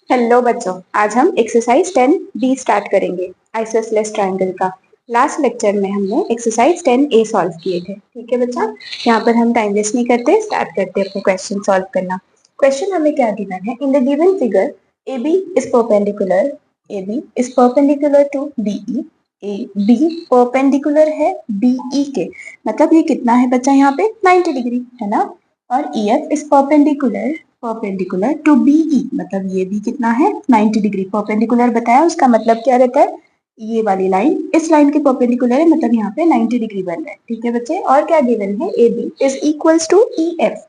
Hello बच्चों, आज हम एक्सरसाइज 10 बी स्टार्ट करेंगे आइसोसेलेस ट्रायंगल का। लास्ट लेक्चर में हमने एक्सरसाइज 10 ए सॉल्व किए थे। ठीक है बच्चा, यहाँ पर हम टाइम वेस्ट नहीं करते, स्टार्ट करते अपने क्वेश्चन सॉल्व करना। क्वेश्चन हमें क्या गिवन है? In the given figure A B is perpendicular to B E. A B perpendicular है बी ई के, मतलब ये कितना है बच्चा? यहाँ पे 90 डिग्री है ना। और E F is perpendicular to BE, मतलब ये भी कितना है? 90 डिग्री। परपेंडिकुलर बताया, उसका मतलब क्या रहता है? ये वाली लाइन इस लाइन के परपेंडिकुलर है, मतलब यहाँ पे 90 डिग्री बन रहा है। ठीक है बच्चे, और क्या गिवन है? A B is equals to E F.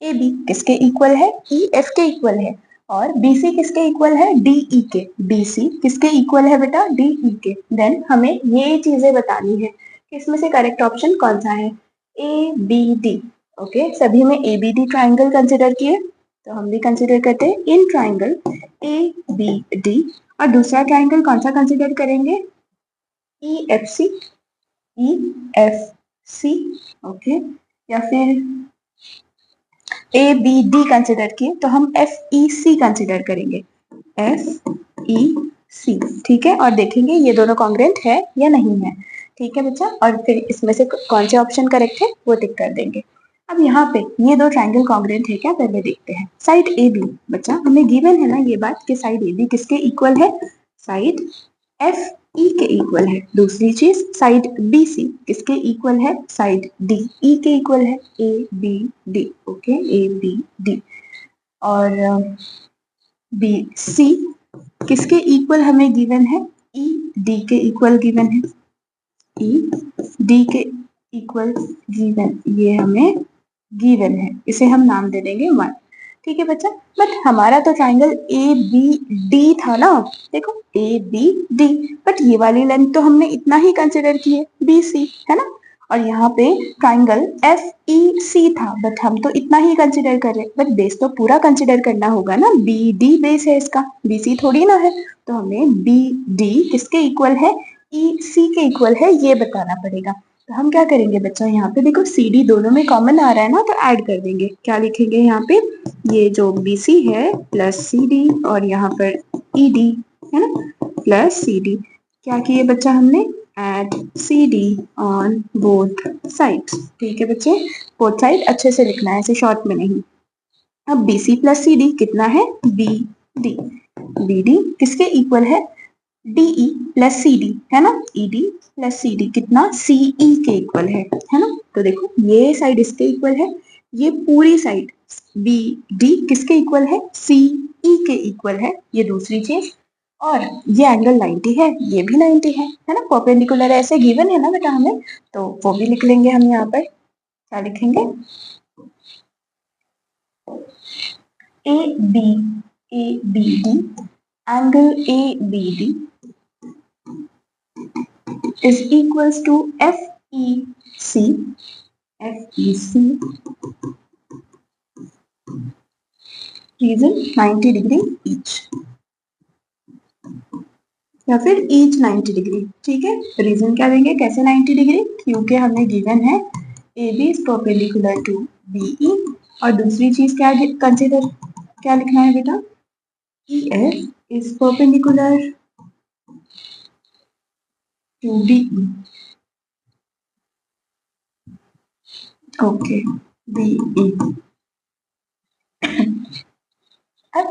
A B किसके इक्वल है? ई एफ के इक्वल है। और बी सी किसके इक्वल है? डी ई के। बी सी किसके इक्वल है बेटा? डी ई के। देन हमें ये चीजें बतानी है कि इसमें से करेक्ट ऑप्शन कौन सा है? A B D. ओके, सभी में A B D triangle consider किए, तो हम भी कंसिडर करते हैं in triangle A B D. और दूसरा ट्राइंगल कौन सा कंसिडर करेंगे? E F C. E F C, okay. या फिर ए बी डी कंसिडर किए तो हम एफ ई सी कंसिडर करेंगे। एफ ई सी, ठीक है। और देखेंगे ये दोनों कॉन्ग्रुएंट है या नहीं है। ठीक है बच्चा, और फिर इसमें से कौन से ऑप्शन करेक्ट है वो टिक कर देंगे। अब यहाँ पे ये दो ट्रायंगल कॉन्ग्रुएंट है क्या, पहले देखते हैं। साइड ए बी, बच्चा हमें गिवन है ना ये बात कि साइड ए बी किसके इक्वल है? साइड एफ ई के इक्वल है। दूसरी चीज, साइड बी सी किसके इक्वल है? साइड डी ई के इक्वल है। A B D, okay, A B D. और बी सी किसके इक्वल हमें गिवन है? ई डी के इक्वल गिवन है। ई डी के इक्वल गिवन, ये हमें गिवन है, इसे हम नाम दे देंगे 1। ठीक है बच्चा, बट हमारा तो ट्राइंगल ए बी डी था ना। देखो ए बी डी, बट ये वाली लेंथ तो हमने इतना ही कंसिडर की है, बी सी, है ना। और यहाँ पे ट्राइंगल एफ ई सी था, बट हम तो इतना ही कंसिडर कर रहे हैं, बट बेस तो पूरा कंसिडर करना होगा ना। बी डी बेस है इसका, बी सी थोड़ी ना है। तो हमें बी डी किसके इक्वल है? ई सी के इक्वल है, ये बताना पड़ेगा। तो हम क्या करेंगे बच्चा, यहाँ पे देखो सी डी दोनों में कॉमन आ रहा है ना, तो ऐड कर देंगे। क्या लिखेंगे यहाँ पे? ये जो बी सी है प्लस सी डी, और यहाँ पर ई डी है ना, प्लस सी डी। क्या किए बच्चा हमने? Add C D on both sides. ठीक है बच्चे, बोथ साइड अच्छे से लिखना है, ऐसे शॉर्ट में नहीं। अब B C plus C D कितना है? B D. बी डी किसके इक्वल है? डीई प्लस सी डी, है ना। E D plus C D कितना? सीई के इक्वल है ना। तो देखो ये साइड इसके इक्वल है, ये पूरी साइड बी डी किसके इक्वल है? सीई के इक्वल है, ये दूसरी चीज। और ये एंगल 90 है, ये भी 90 है ना। परपेंडिकुलर ऐसे गिवन है ना बेटा हमें, तो वो भी लिख लेंगे हम यहाँ पर। क्या लिखेंगे? A B D, angle A B D is equals to FEC, reason 90 degree each, या फिर each 90 डिग्री। ठीक है, रीजन क्या देंगे? कैसे 90 डिग्री? क्योंकि हमें गिवन है A B is perpendicular to BE, और दूसरी चीज क्या कंसिडर, क्या लिखना है बेटा? E F is perpendicular to BE, okay, BE. अब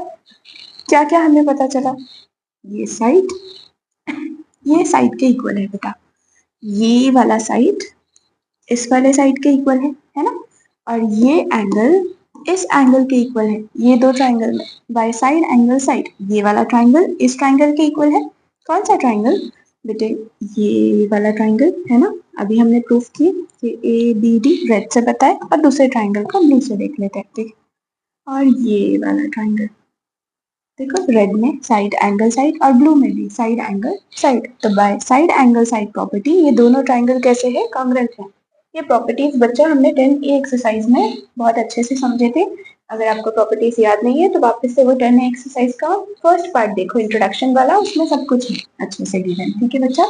क्या क्या हमें पता चला? ये साइड के इक्वल है बेटा, ये वाला साइड इस वाले साइड के इक्वल है ना। और ये एंगल इस एंगल के इक्वल है, ये दो ट्राइंगल में बाय साइड एंगल साइड, ये वाला ट्राइंगल इस ट्राइंगल के इक्वल है। कौन सा ट्राइंगल बेटे? ये वाला ट्राइंगल है ना। अभी हमने प्रूफ किए कि ए बी डी रेड से बताए, और दूसरे ट्राइंगल को ब्लू से देख लेते हैं। ठीक, और ये वाला ट्राइंगल देखो, रेड में साइड एंगल साइड, और ब्लू में भी साइड एंगल साइड। तो by side angle side property ये दोनों ट्राइंगल कैसे है? कॉन्ग्रुएंट है। ये प्रॉपर्टीज बच्चा हमने 10 ए एक्सरसाइज में बहुत अच्छे से समझे थे। अगर आपको प्रॉपर्टीज याद नहीं है तो वापस से वो 10 ए एक्सरसाइज का फर्स्ट पार्ट देखो, इंट्रोडक्शन वाला, उसमें सब कुछ है अच्छे से गिवन। ठीक है बच्चा,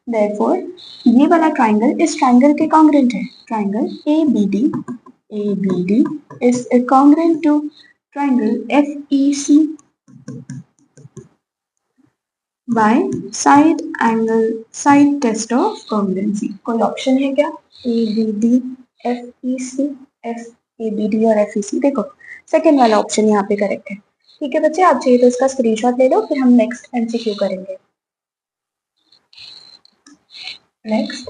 देयरफॉर ये वाला ट्राइंगल इस ट्राइंगल के कॉन्ग्रुएंट है। Triangle A B D is congruent to triangle F E C by side test of congruency. कोई ऑप्शन है क्या? A B D F E C, F A B D और F E C. देखो second वाला option यहाँ पे correct है। ठीक है बच्चे, आप चाहिए तो इसका स्क्रीनशॉट ले लो, फिर हम नेक्स्ट एमसीक्यू करेंगे। Next,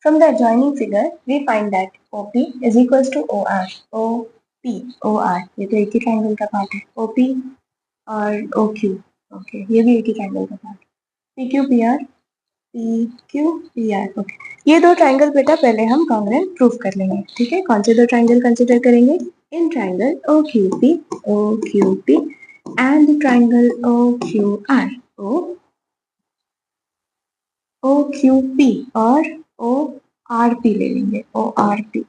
from the adjoining figure we find that OP is equals to OR। OR ये तो एक ही ट्रायंगल का पार्ट है, OP और OQ। ओके, ये भी एक ही ट्रायंगल का पार्ट। PQPR, PQPR। ओके, ये दो ट्रायंगल बेटा पहले हम कॉन्ग्रुएंट प्रूफ कर लेंगे। ठीक है, कौन से दो ट्रायंगल कंसिडर करेंगे? In triangle OQP and triangle OQR। OQP और ORP ले लेंगे। ORP,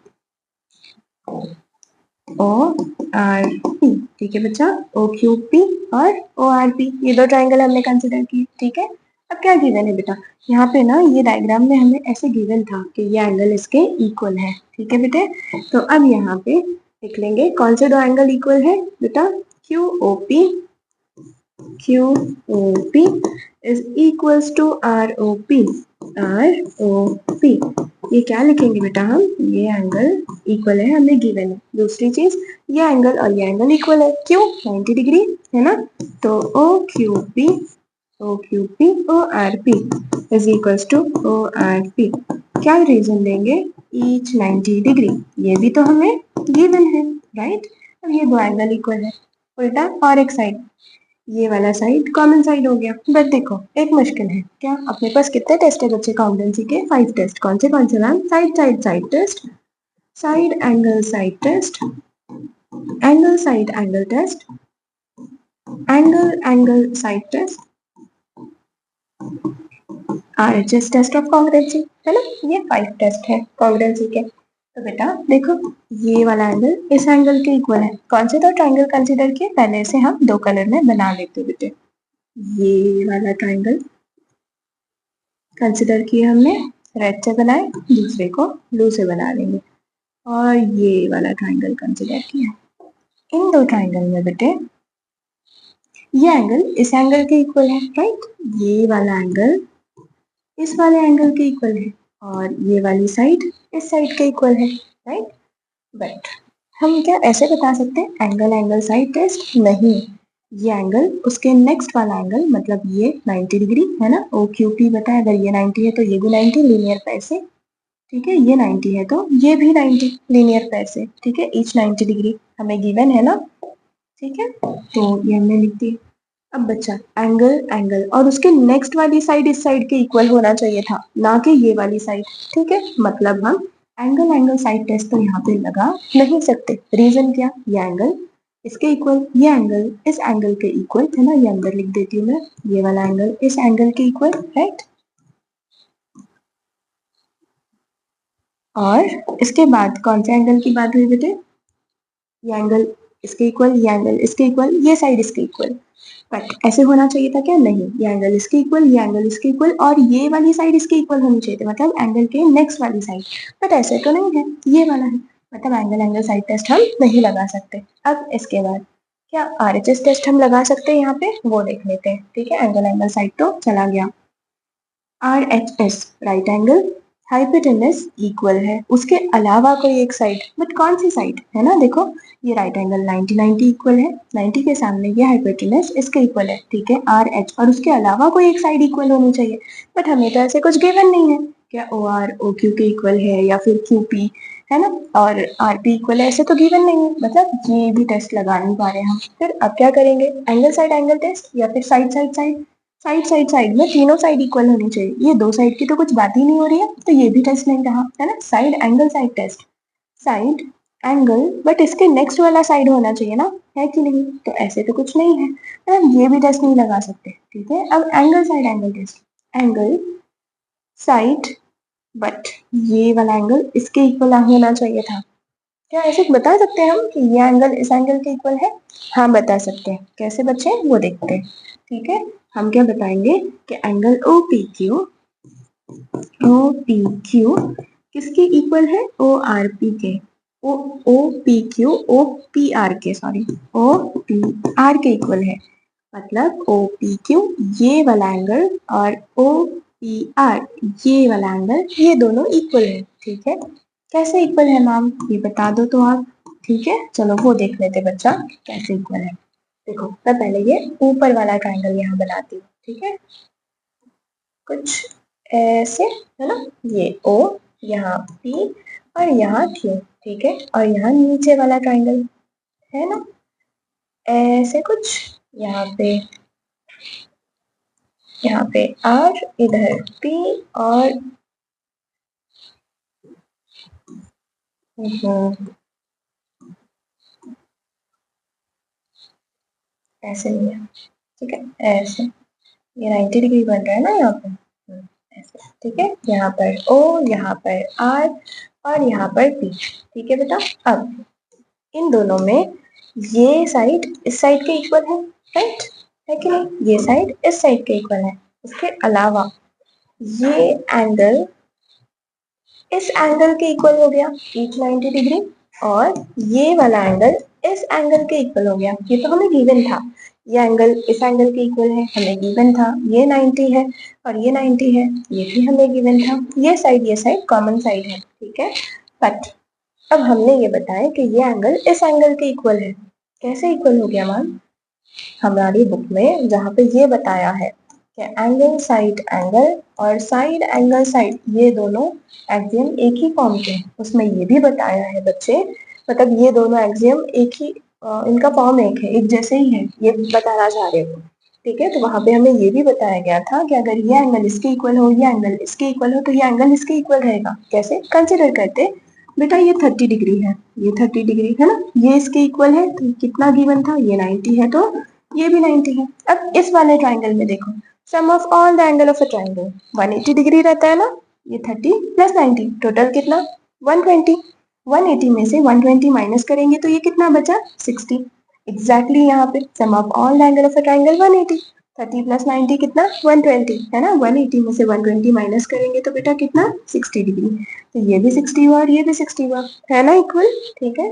ठीक है बच्चा, OQP और ORP ये दो ट्रायंगल हमने कंसिडर किए। ठीक है, अब क्या गिवन है बेटा? यहाँ पे ना ये डायग्राम में हमें ऐसे गिवन था कि ये एंगल इसके इक्वल है। ठीक है बेटे, तो अब यहाँ पे लिख लेंगे कौन से दो एंगल इक्वल है बेटा? QOP is equals to ROP। ये क्या लिखेंगे बेटा हम? ये एंगल इक्वल है, हमें गिवन है। दूसरी चीज, ये एंगल और ये एंगल इक्वल है, क्यों? 90 डिग्री है ना। तो OQP ORP is equals to ORP। क्या रीजन देंगे? Each 90 degree. ये भी तो हमें गिवन है, राइट। अब ये दो एंगल इक्वल है, उल्टा और एक साइड, ये वाला साइड कॉमन साइड हो गया। बट देखो एक मुश्किल है, क्या? अपने पास कितने टेस्ट है बच्चे कॉन्ग्रुएंसी के? 5 टेस्ट। कौन से ma'am? Side test, side angle side test, angle side angle test, angle side test, RHS test of congruency, है ना। ये 5 टेस्ट है कॉन्ग्रुएंसी के। तो बेटा देखो, ये वाला एंगल इस एंगल के इक्वल है। कौन से दो ट्रायंगल कंसीडर किए? पहले से हम दो कलर में बना लेते बेटे। ये वाला ट्रायंगल कंसिडर किए हमने, रेड से बनाए, दूसरे को ब्लू से बना लेंगे। और ये वाला ट्रायंगल कंसिडर किया। इन दो ट्रायंगल में बेटे ये एंगल इस एंगल के इक्वल है, राइट। ये वाला एंगल इस वाले एंगल के इक्वल है और ये वाली साइड इस साइड के इक्वल है, राइट। बट हम क्या ऐसे बता सकते हैं एंगल साइड टेस्ट? नहीं, ये एंगल उसके नेक्स्ट वाला एंगल, मतलब ये 90 डिग्री है ना। OQP बताए, अगर ये 90 है तो ये भी 90 लीनियर पैसे। ठीक है, ये 90 है तो ये भी 90 लीनियर पैसे। ठीक है, ईच 90 डिग्री हमें गिवन है ना। ठीक है, तो ये हमने लिख दी। अब बच्चा एंगल और उसके नेक्स्ट वाली साइड इस साइड के इक्वल होना चाहिए था, ना कि ये वाली साइड। ठीक है, मतलब हम एंगल साइड टेस्ट तो यहाँ पे लगा नहीं सकते। रीजन क्या? ये एंगल इसके इक्वल, ये एंगल इस एंगल के इक्वल है ना। ये अंदर लिख देती हूँ मैं, ये वाला एंगल इस एंगल के इक्वल, राइट। और इसके बाद कौन से एंगल की बात हुई बेटे? ये एंगल इसके इक्वल, ये एंगल इसके इक्वल, ये साइड इसके इक्वल। बट ऐसे होना चाहिए था क्या? नहीं, ये एंगल इसके इक्वल, ये एंगल इसके इक्वल और ये वाली साइड इसके इक्वल होनी चाहिए थी, मतलब एंगल के नेक्स्ट वाली साइड। बट ऐसे तो नहीं है, ये वाला है, मतलब एंगल साइड टेस्ट हम नहीं लगा सकते। अब इसके बाद क्या RHS टेस्ट हम लगा सकते हैं यहाँ पे? वो देख लेते हैं। ठीक है, एंगल साइड तो चला गया। RHS right angle hypotenuse equal है, उसके अलावा कोई एक साइड, बट कौन सी साइड है ना। देखो ये राइट एंगल 90 इक्वल है, 90 के सामने ये हाइपोटेनस इसके इक्वल है। ठीक है, RH और उसके अलावा कोई एक साइड इक्वल होनी चाहिए, बट हमें तो ऐसे कुछ गिवन नहीं है। क्या OR OQ के इक्वल है या फिर QP है ना, और RP इक्वल है, ऐसे तो गिवन नहीं है, मतलब ये भी टेस्ट लगा नहीं पा रहे हम। फिर अब क्या करेंगे? एंगल टेस्ट या फिर साइड में तीनों साइड इक्वल होनी चाहिए। ये दो साइड की तो कुछ बात ही नहीं हो रही है, तो ये भी टेस्ट नहीं रहा, है ना। Side test, side angle, but इसके नेक्स्ट वाला साइड होना चाहिए ना, है कि नहीं। तो ऐसे तो कुछ नहीं है, मतलब ये भी टेस्ट नहीं लगा सकते। ठीक है, अब angle test, angle side, but ये वाला एंगल इसके इक्वल होना चाहिए था। क्या ऐसे बता सकते हैं हम कि ये एंगल इस एंगल के इक्वल है? हाँ बता सकते हैं। कैसे बच्चे? वो देखते हैं। ठीक है, हम क्या बताएंगे कि एंगल OPQ किसके इक्वल है? ORP के, OPQ OPR के, सॉरी OPR के इक्वल है। मतलब ओ पी क्यू ये वाला एंगल और ओ पी आर ये वाला एंगल, ये दोनों इक्वल है। ठीक है, कैसे इक्वल है मैम ये बता दो तो आप। ठीक है, चलो वो देख लेते बच्चा कैसे इक्वल है। देखो मैं पहले ये ऊपर वाला ट्राइंगल यहाँ बनाती हूँ। ठीक है, कुछ ऐसे है ना, ये ओ, यहाँ पी और यहाँ क्यू। ठीक है, और यहाँ नीचे वाला ट्राइंगल है ना, ऐसे कुछ, यहाँ पे आर, इधर पी और ऐसे नहीं है। ठीक है, ऐसे ये 90 डिग्री बन रहा है ना यहाँ पे। ऐसे ठीक है, यहाँ पर ओ, यहाँ पर आर और यहाँ पर पी। ठीक है बेटा, अब इन दोनों में ये साइड इस साइड के इक्वल है, राइट है कि नहीं, ये साइड इस साइड के इक्वल है। इसके अलावा ये एंगल इस एंगल के इक्वल हो गया, ईच 90 डिग्री, और ये वाला एंगल इस एंगल के इक्वल हो गया। ये तो हमें गिवन था, ये एंगल इस एंगल के इक्वल है, हमें गिवन था। ये 90 है और ये 90 है, ये भी हमें गिवन था। ये साइड कॉमन साइड है। ठीक है, बट अब हमने ये बताया कि ये एंगल इस एंगल के इक्वल है। कैसे इक्वल हो गया मैम, हमारी बुक में जहाँ पे ये बताया है कि एंगल साइड एंगल और साइड एंगल साइड ये दोनों एक्सियम एक ही फॉर्म के हैं, उसमें ये भी बताया है बच्चे, मतलब ये दोनों एक्सियम एक ही इनका फॉर्म एक है, एक जैसे ही है, ये बताना चाह रहे हो। ठीक है, तो वहां पे हमें ये भी बताया गया था कि अगर ये एंगल इसके इक्वल हो, ये एंगल इसके इक्वल हो, तो ये एंगल इसके इक्वल रहेगा। कैसे कंसिडर करते, बेटा ये 30 डिग्री है, ये 30 डिग्री है ना, ये इसके इक्वल है, तो कितना गिवन था, ये 90 है, तो ये भी 90 है। अब इस वाले ट्राइंगल में देखो, sum of all the angle of a triangle 180 degree रहता है ना, ये 30 प्लस 90 टोटल कितना 120। 180 में से 120 माइनस करेंगे तो ये कितना बचा 60। एग्जैक्टली यहाँ पे sum of all the angle of a triangle 180, 30 plus 90 कितना 120 है ना, 180 में से 120 माइनस करेंगे तो बेटा कितना 60 डिग्री। तो ये भी 60 हुआ और ये भी 60 हुआ, है ना इक्वल। ठीक है,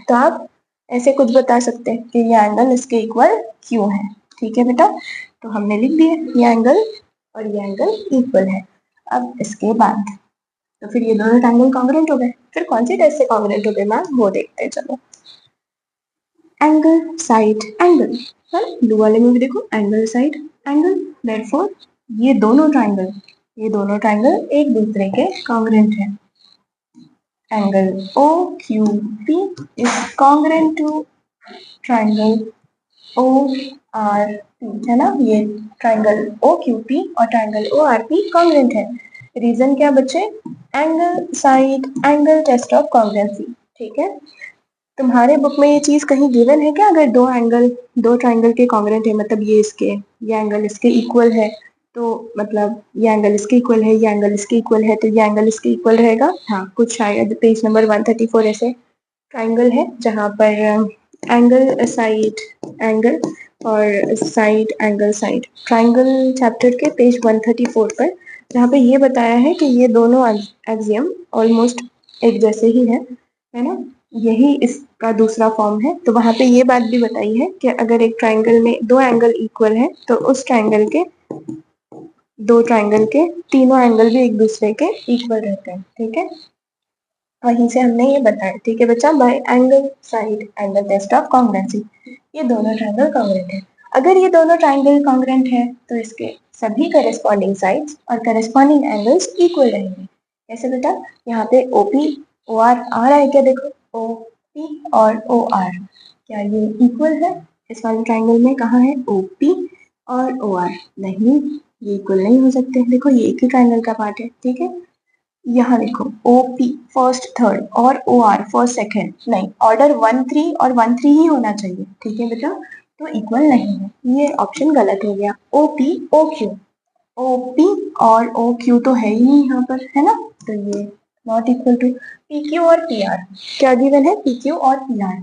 तो आप ऐसे कुछ बता सकते हैं कि ये एंगल इसके इक्वल क्यों है। ठीक है बेटा, तो हमने लिख दिया ये एंगल और ये एंगल इक्वल है। अब इसके बाद तो फिर ये दोनों ट्रायंगल कॉन्ग्रुएंट हो गए। फिर कौन सी टेस्ट से कॉन्ग्रुएंट हो गए मैम, वो देखते हैं। चलो, एंगल साइड एंगल, है ब्लू वाले में भी देखो एंगल साइड एंगल, देयरफॉर ये दोनों ट्रायंगल एक दूसरे के कॉन्ग्रुएंट हैं। Angle OQP is congruent to triangle ORP, है ना, ये ट्राइंगल OQP और ट्राइंगल ORP कॉन्ग्रुएंट है। रीजन क्या बच्चे, angle side angle test of congruency. ठीक है, तुम्हारे बुक में ये चीज कहीं गिवन है क्या, अगर दो ट्राइंगल के कॉन्ग्रुएंट है, मतलब ये एंगल इसके इक्वल है, तो मतलब ये एंगल इसके इक्वल है, ये एंगल इसके इक्वल है, तो ये एंगल इसके इक्वल रहेगा। हाँ, कुछ शायद पेज नंबर 134 ऐसे ट्राइंगल है जहाँ पर एंगल साइड एंगल और side angle side, triangle chapter के पेज 134 पर, जहाँ पे ये बताया है कि ये दोनों एक्सियम ऑलमोस्ट एक जैसे ही है ना, यही इसका दूसरा फॉर्म है। तो वहां पे ये बात भी बताई है कि अगर एक ट्राइंगल में दो एंगल इक्वल है तो उस ट्राइंगल के दो ट्राइंगल के तीनों एंगल भी एक दूसरे के इक्वल रहते हैं। ठीक है, वहीं से हमने ये बताया। ठीक है बच्चा, by angle side angle test of congruency, ये दोनों ट्राइंगल कॉन्ग्रुएंट है। अगर ये दोनों ट्राइंगल कॉन्ग्रुएंट है तो इसके सभी करस्पॉन्डिंग साइड्स और करस्पॉन्डिंग एंगल्स इक्वल रहेंगे। कैसे बेटा, यहाँ पे OP OR आ रहा है क्या, देखो OP और OR क्या ये इक्वल है, इस वाले ट्राइंगल में कहाँ है OP और OR, नहीं ये इक्वल नहीं हो सकते। देखो ये एक ही ट्राइंगल का पार्ट है। ठीक है, यहाँ देखो OP फर्स्ट थर्ड और OR फर्स्ट सेकंड, नहीं ऑर्डर 1 3 और 1 3 ही होना चाहिए। ठीक है बेटा, तो इक्वल नहीं है, ये ऑप्शन गलत हो गया। OP OQ, OP और OQ तो है ही नहीं यहाँ पर, है ना, तो ये नॉट इक्वल टू। PQ और PR क्या गिवन है, PQ और PR,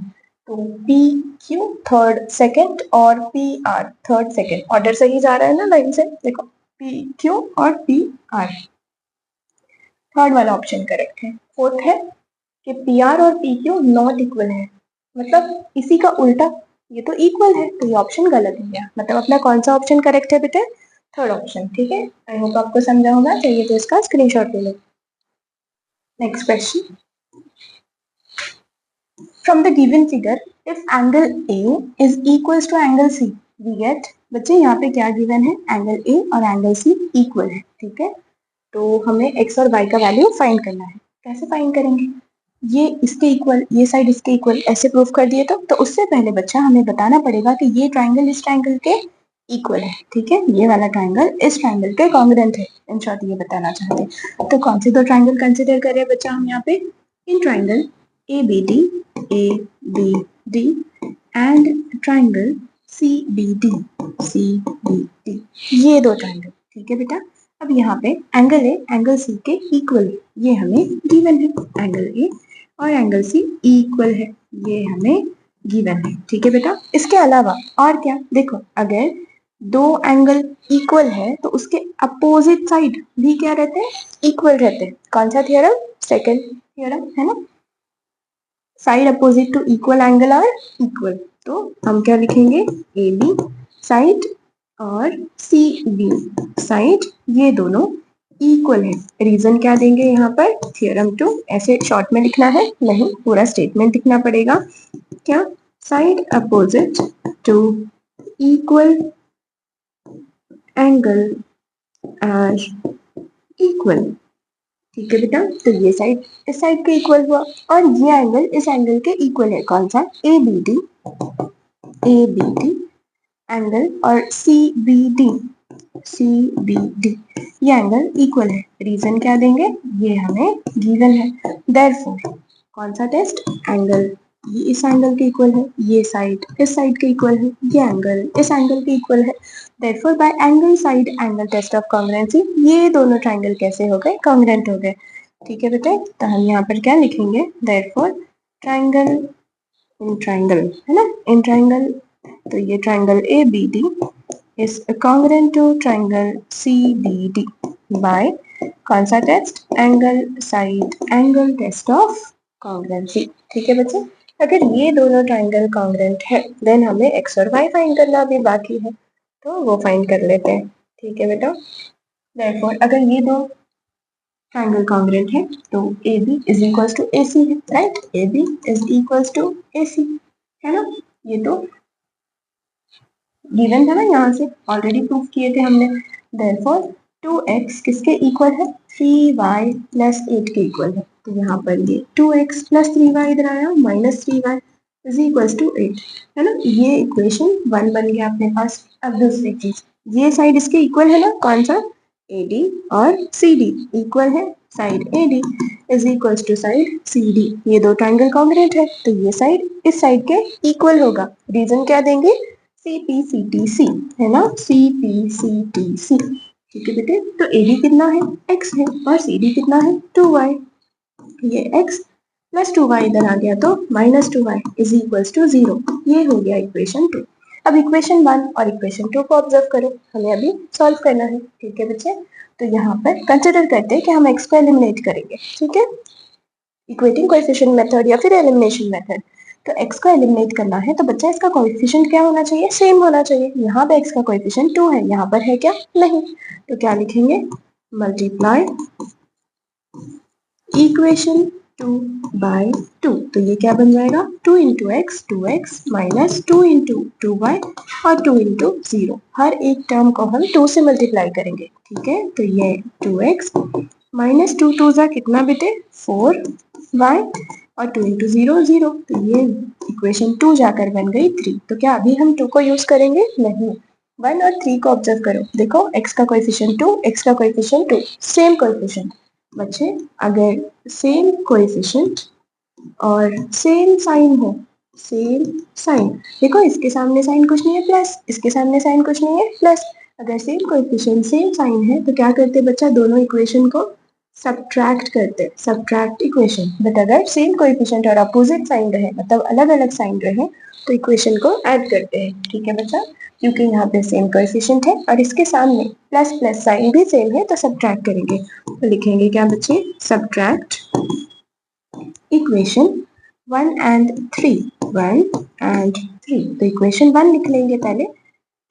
तो PQ थर्ड सेकंड और PR थर्ड सेकंड, ऑर्डर सही जा रहा है ना लाइन से, देखो PQ और PR, थर्ड वाला ऑप्शन करेक्ट है। फोर्थ है कि PR और PQ नॉट इक्वल है, मतलब इसी का उल्टा, ये तो इक्वल है, तो ये ऑप्शन गलत हो गया। मतलब अपना कौन सा ऑप्शन करेक्ट है बेटा? Third option. ठीक है, आई होप आपको समझा होगा। चाहिए तो इसका स्क्रीनशॉट ले लो। Next question, from the given figure if angle A is equals to angle C we get, बच्चे यहाँ पे क्या गिवन है? एंगल A और एंगल C इक्वल है। ठीक है, तो हमें x और y का वैल्यू फाइंड करना है। कैसे फाइंड करेंगे? ये इसके इक्वल, ये साइड इसके इक्वल, ऐसे प्रूफ कर दिए तो उससे पहले बच्चा हमें बताना पड़ेगा कि ये ट्राइंगल इस ट्राइंगल के इक्वल है। ठीक है, ये वाला ट्राइंगल इस ट्राइंगल के कॉन्ग्रुएंट है। इन शॉर्ट ये बताना चाहते हैं। तो कौन से दो ट्राइंगल कंसिडर करें बच्चा हम यहाँ पे? In triangle ABD and triangle CBD ये दो ट्राइंगल। ठीक है बेटा, अब यहाँ पे एंगल ए एंगल सी के इक्वल है, ये हमें गिवन है। एंगल ए और एंगल सी इक्वल है, ये हमें गिवन है। ठीक है बेटा, इसके अलावा और क्या? देखो, अगर दो एंगल इक्वल है तो उसके अपोजिट साइड भी क्या रहते हैं? इक्वल रहते हैं। कौन सा थ्योरम? सेकंड थ्योरम, है ना? Side opposite to equal angle are equal. तो हम क्या लिखेंगे? ए बी साइड और सी बी साइड, ये दोनों इक्वल है। रीजन क्या देंगे यहाँ पर? थ्योरम 2। ऐसे शॉर्ट में लिखना है नहीं, पूरा स्टेटमेंट लिखना पड़ेगा। क्या? Side opposite to equal angle are equal. ठीक है बेटा, तो ये साइड इस साइड के इक्वल हुआ और ये एंगल इस एंगल के इक्वल है। कौन सा? ABD एंगल और CBD ये एंगल इक्वल है। रीजन क्या देंगे? ये हमें गिवन है। देयरफॉर कौन सा टेस्ट? एंगल ये इस एंगल के इक्वल है, ये साइड इस साइड के इक्वल है, ये एंगल इस एंगल के इक्वल है। Therefore by angle side angle test of congruency ये दोनों ट्राइंगल कैसे हो गए? कॉन्ग्रुएंट हो गए। ठीक है बेटे, तो हम यहाँ पर क्या लिखेंगे? देयरफॉर ट्राइंगल इन ट्राइंगल, है ना? इन ट्राइंगल, तो ये triangle ABD is congruent to triangle CBD by कौन सा test? Angle side angle test of congruency. ठीक है बच्चे, अगर ये दोनों ट्राइंगल कॉन्ग्रुएंट है देन हमें x और y फाइंड करना भी बाकी है, तो वो फाइंड कर लेते हैं। ठीक है बेटा, देयरफॉर अगर ये दो ट्राइंगल कॉन्ग्रुएंट है तो AB is equals to AC है, right? AB is equals to AC, है ना? ये तो गिवन था ना, यहाँ से ऑलरेडी प्रूफ किए थे हमने। देयरफॉर 2x किसके इक्वल है? 3y प्लस 8 के इक्वल है। तो यहाँ पर ये 2x प्लस 3y इधर आया, minus 3y is equals to 8, है ना? ये इक्वेशन 1 बन गया अपने पास। अब दूसरी चीज, ये साइड इसके इक्वल है ना? कौन सा? AD और CD इक्वल है। Side AD is equals to side CD, ये दो ट्राइंगल कॉन्ग्रुएंट है तो ये साइड इस साइड के इक्वल होगा। रीजन क्या देंगे? CPCTC, है ना? CPCTC। ठीक है बेटे, तो AD कितना है? x है और CD कितना है? 2y। ये x प्लस 2y इधर आ गया तो minus 2y is equals to 0। ये हो गया इक्वेशन 2। अब इक्वेशन 1 और इक्वेशन 2 को ऑब्जर्व करो, हमें अभी सॉल्व करना है। ठीक है बच्चे, तो यहाँ पर कंसिडर करते हैं कि हम x को एलिमिनेट करेंगे। ठीक है, इक्वेटिंग कोएफिशिएंट मेथड या फिर एलिमिनेशन मेथड। तो x को एलिमिनेट करना है तो बच्चा इसका कोएफिशिएंट क्या होना चाहिए? सेम होना चाहिए। यहाँ पे x का कोएफिशिएंट 2 है, यहाँ पर है क्या? नहीं। तो क्या लिखेंगे? Multiply equation 2 by 2। तो ये क्या बन जाएगा? 2 into x 2x minus 2 into 2y और 2 इंटू 0। हर एक टर्म को हम 2 से मल्टीप्लाई करेंगे। ठीक है, तो ये 2x माइनस 2 2 जा कितना बेटे? 4y और 2 इंटू 0 0। तो ये इक्वेशन 2 जाकर बन गई 3। तो क्या अभी हम 2 को यूज करेंगे? नहीं। 1 और 3 को ऑब्जर्व करो, देखो x का कोएफिशिएंट 2, x का कोएफिशिएंट 2, सेम कोएफिशिएंट। बच्चे अगर सेम कोएफिशिएंट और सेम साइन हो, सेम साइन, देखो इसके सामने साइन कुछ नहीं है प्लस, इसके सामने साइन कुछ नहीं है प्लस। अगर सेम कोएफिशिएंट सेम साइन है तो क्या करते बच्चा? दोनों इक्वेशन को सब्ट्रैक्ट करते, सब्ट्रैक्ट इक्वेशन। बट अगर सेम कोएफिशिएंट और अपोजिट साइन रहे, मतलब अलग अलग साइन रहे, तो इक्वेशन को ऐड करते हैं। ठीक है बच्चा, क्योंकि यहाँ पे सेम कोएफिशिएंट है और इसके सामने प्लस प्लस साइन भी सेम है तो सब्ट्रैक्ट करेंगे। तो लिखेंगे क्या बच्चे? सब्ट्रैक्ट इक्वेशन 1 and 3, 1 and 3, तो इक्वेशन 1 लिख लेंगे पहले,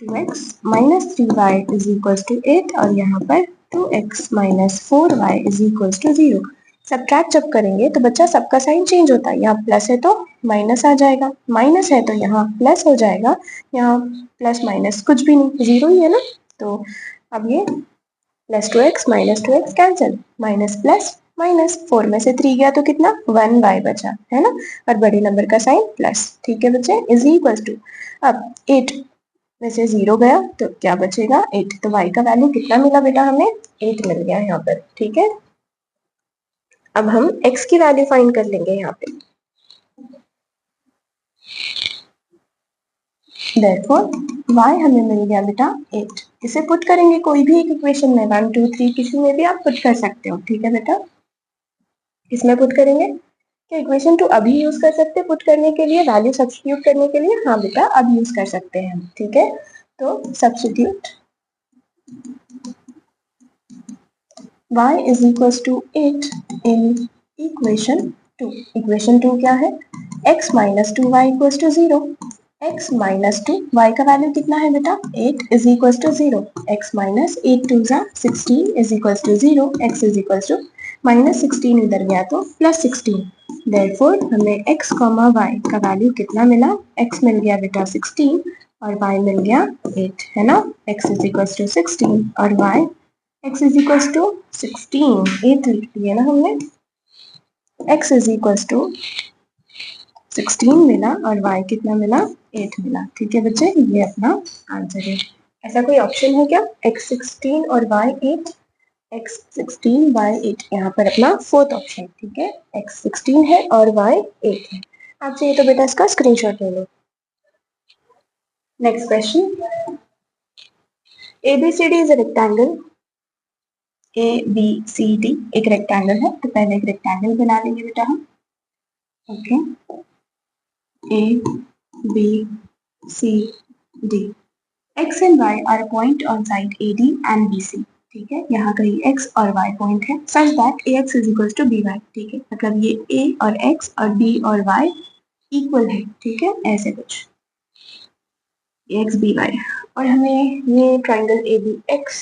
2x minus 3y is equals to 8 और यहाँ पर 2x minus 4y is equals to 0। Subtract जब करेंगे तो बच्चा सबका साइन चेंज होता है, यहाँ प्लस है तो माइनस आ जाएगा, माइनस है तो यहाँ प्लस हो जाएगा, यहाँ प्लस माइनस कुछ भी नहीं, जीरो ही है ना। तो अब ये plus 2x minus 2x cancel, minus plus minus, 4 में से 3 गया तो कितना 1y बचा है ना, और बड़े नंबर का साइन प्लस, ठीक है बच्चे, इज इक्वल टू, अब 8 में से 0 गया तो क्या बचेगा 8, तो y का वैल्यू कितना मिला बेटा हमें 8 मिल गया यहाँ पर, ठीक है। अब हम x की वैल्यू फाइंड कर लेंगे यहाँ पे, therefore y हमें मिल गया बेटा 8। इसे पुट करेंगे कोई भी एक इक्वेशन में, 1 2 3 किसी में भी आप पुट कर सकते हो, ठीक है बेटा। इसमें पुट करेंगे क्या इक्वेशन 2 अभी यूज कर सकते हैं पुट करने के लिए, वैल्यू सब्स्टिट्यूट करने के लिए, हाँ बेटा अब यूज कर सकते हैं हम, ठीक है। तो substitute y is equals to 8 in equation 2। Equation 2 क्या है, x minus 2y equals to 0, x minus 2, y का वैल्यू कितना है बेटा 8 is equals to 0, x minus 8 2 जा 16 is equals to 0, x is equals to minus 16 इधर गया तो plus 16, therefore हमें x, y का वैल्यू कितना मिला, x मिल गया बेटा 16 और y मिल गया 8, है ना, x is equals to 16 और y x is equals to 16, 8 लिख दिया ना हमने, x is equals to 16 मिला और y कितना मिला 8 मिला, ठीक है बच्चे, ये अपना आंसर है। ऐसा कोई ऑप्शन है क्या, x 16 और y 8, x 16 y 8, यहाँ पर अपना फोर्थ ऑप्शन, ठीक है, x 16 है और y 8 है। आप चाहिए तो बेटा इसका स्क्रीनशॉट ले लो। Next question, ABCD is a rectangle, ABCD एक रेक्टेंगल है, तो पहले एक रेक्टेंगल बना लेंगे बेटा हम, okay, ABCD, x and y are a point on side AD and BC, ठीक है, यहाँ कहीं x और y पॉइंट है, such that AX is equals to BY, ठीक है, मतलब ये A और x और B और y इक्वल है, ठीक है, ऐसे कुछ AX BY, और हमें ये ट्राइंगल ABX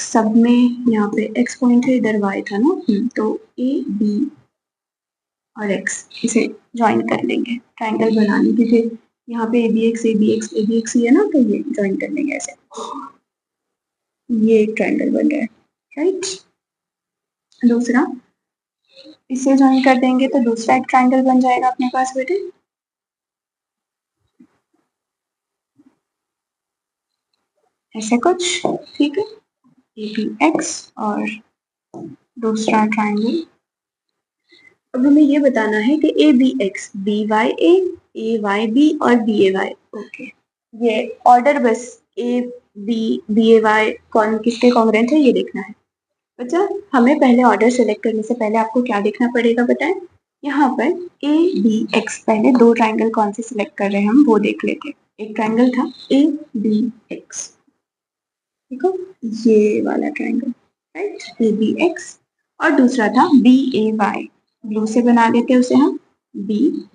सब में यहाँ पे x पॉइंट है, इधर y था ना, तो AB और x इसे ज्वाइन कर लेंगे ट्राइंगल बनाने के लिए, यहाँ पे ABX ही है ना, तो ये ज्वाइन कर लेंगे ऐसे, ये एक ट्राइंगल बन रहा है, राइट। दूसरा इसे ज्वाइन कर देंगे तो दूसरा एक ट्राइंगल बन जाएगा अपने पास बेटे, ऐसे कुछ, ठीक है, ABX और दूसरा ट्राइंगल। अब हमें ये बताना है कि ABX BYA, AYB और BAY, ओके, ये ऑर्डर बस ABBAY कौन किसके कॉन्ग्रुएंट है ये देखना है बच्चा। हमें पहले ऑर्डर सेलेक्ट करने से पहले आपको क्या देखना पड़ेगा बताएं, यहाँ पर ABX, पहले दो ट्राइंगल कौन से सिलेक्ट कर रहे हैं हम वो देख लेते हैं। एक ट्राइंगल था ABX, देखो ये वाला ट्राइंगल, राइट, ABX, और दूसरा था BAY, ब्लू से बना देते हैं उसे हम, BA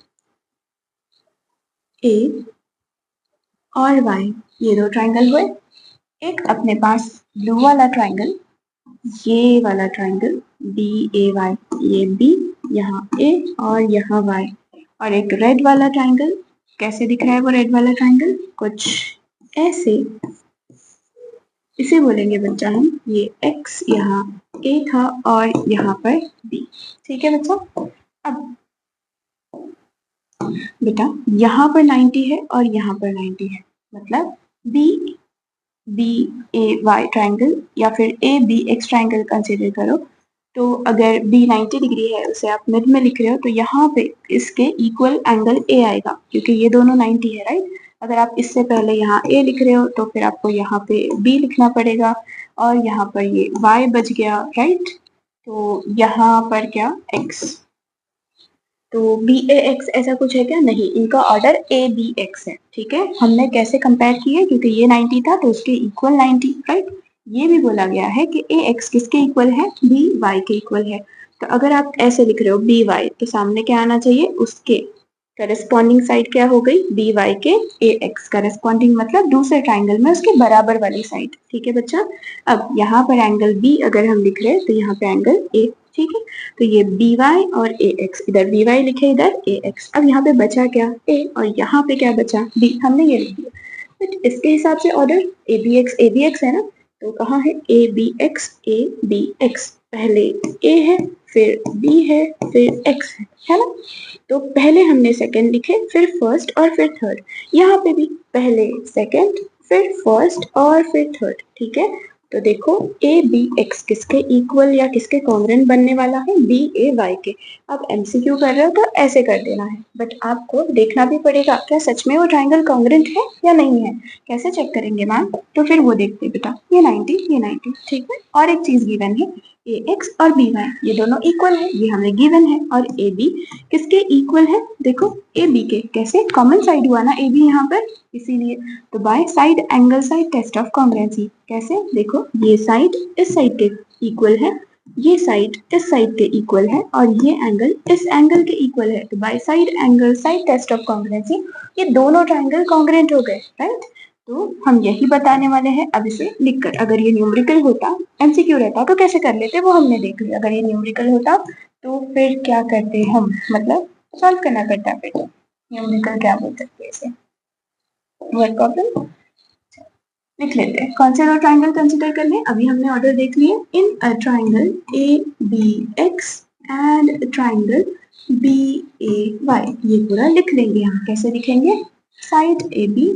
और Y, ये दो ट्राइंगल हुए। एक अपने पास ब्लू वाला ट्राइंगल, ये वाला ट्राइंगल BAY, ये B, यहाँ A और यहाँ Y, और एक रेड वाला ट्राइंगल, कैसे दिख रहा है वो रेड वाला ट्राइंगल, कुछ ऐसे, इसे बोलेंगे बच्चा हम, ये X यहाँ A था और यहाँ पर B, ठीक है बच्चा। अब बेटा यहाँ पर 90 है और यहाँ पर 90 है, मतलब BAY ट्राइंगल या फिर ABX ट्राइंगल कंसीडर करो, तो अगर B 90 डिग्री है उसे आप मिड में लिख रहे हो तो यहाँ पे इसके इक्वल एंगल A आएगा, क्योंकि ये दोनों 90 है, राइट। अगर आप इससे पहले यहाँ A लिख रहे हो तो फिर आपको यहाँ पे B लिखना पड़ेगा, और यहाँ पर ये Y बच गया, राइट, तो यहाँ पर क्या X, तो BAX ऐसा कुछ है क्या, नहीं, इनका ऑर्डर ABX है, ठीक है। हमने कैसे कंपेयर किया, क्योंकि ये 90 था तो उसके इक्वल 90, राइट। ये भी बोला गया है कि AX किसके इक्वल है, BY के इक्वल है, तो अगर आप ऐसे लिख रहे हो बी वाई तो सामने क्या आना चाहिए, उसके करस्पॉन्डिंग साइड क्या हो गई, बी वाई के ए एक्स। करस्पॉन्डिंग मतलब दूसरे ट्राइंगल में उसके बराबर वाली साइड। ठीक है बच्चा। अब यहाँ पर एंगल बी अगर हम लिख रहे हैं तो यहाँ पे एंगल ए। ठीक है, तो ये बी वाई और ए एक्स, इधर बी वाई लिखे इधर ए एक्स। अब यहाँ पे बचा क्या, ए, और यहाँ पे क्या बचा, बी। हमने ये लिख दिया। तो इसके हिसाब से ऑर्डर ए बी एक्स है ना, तो कहाँ है A B X, A B X. पहले ए है, फिर बी है, फिर एक्स है ना। तो पहले हमने सेकंड लिखे, फिर फर्स्ट और फिर थर्ड। यहाँ पे भी पहले सेकंड, फिर फर्स्ट और फिर थर्ड। ठीक है, तो देखो ए बी एक्स किसके इक्वल या किसके कॉन्ग्रेंट बनने वाला है, बी ए वाई के। अब एमसीक्यू कर रहे हो तो ऐसे कर देना है, बट आपको देखना भी पड़ेगा क्या सच में वो ट्राइंगल कॉन्ग्रेंट है या नहीं है। कैसे चेक करेंगे मैम, तो फिर वो देखते हैं बेटा, ये 90 ये 90। ठीक है, और एक चीज गिवन है, ए एक्स और बी वाई ये दोनों इक्वल है, ये हमें गिवन है। और ए बी किसके इक्वल है, देखो ए बी के। कैसे, कॉमन साइड हुआ ना ए बी यहाँ पर, इसीलिए। तो by side angle side test of congruency. कैसे, देखो ये साइड इस साइड के इक्वल है, ये साइड इस साइड के इक्वल है, और ये एंगल इस एंगल के इक्वल है। तो by side angle side test of congruency ये दोनों ट्राइंगल कॉन्ग्रुएंट हो गए, राइट। तो हम यही बताने वाले हैं अब इसे लिखकर। अगर ये न्यूमेरिकल होता, एमसीक्यू रहता तो कैसे कर लेते वो हमने देख लिया। अगर ये न्यूमेरिकल होता तो फिर क्या करते हम, मतलब सॉल्व करना पड़ता। फिर न्यूमेरिकल क्या बोल सकते हैं इसे, वर्ड प्रॉब्लम लिख लेते हैं। कौन से दो ट्राइंगल कंसीडर कर लें, अभी हमने ऑर्डर देख लिए। In a triangle A B X and triangle B A Y, ये पूरा लिख लेंगे हम। कैसे लिखेंगे, साइड ए बी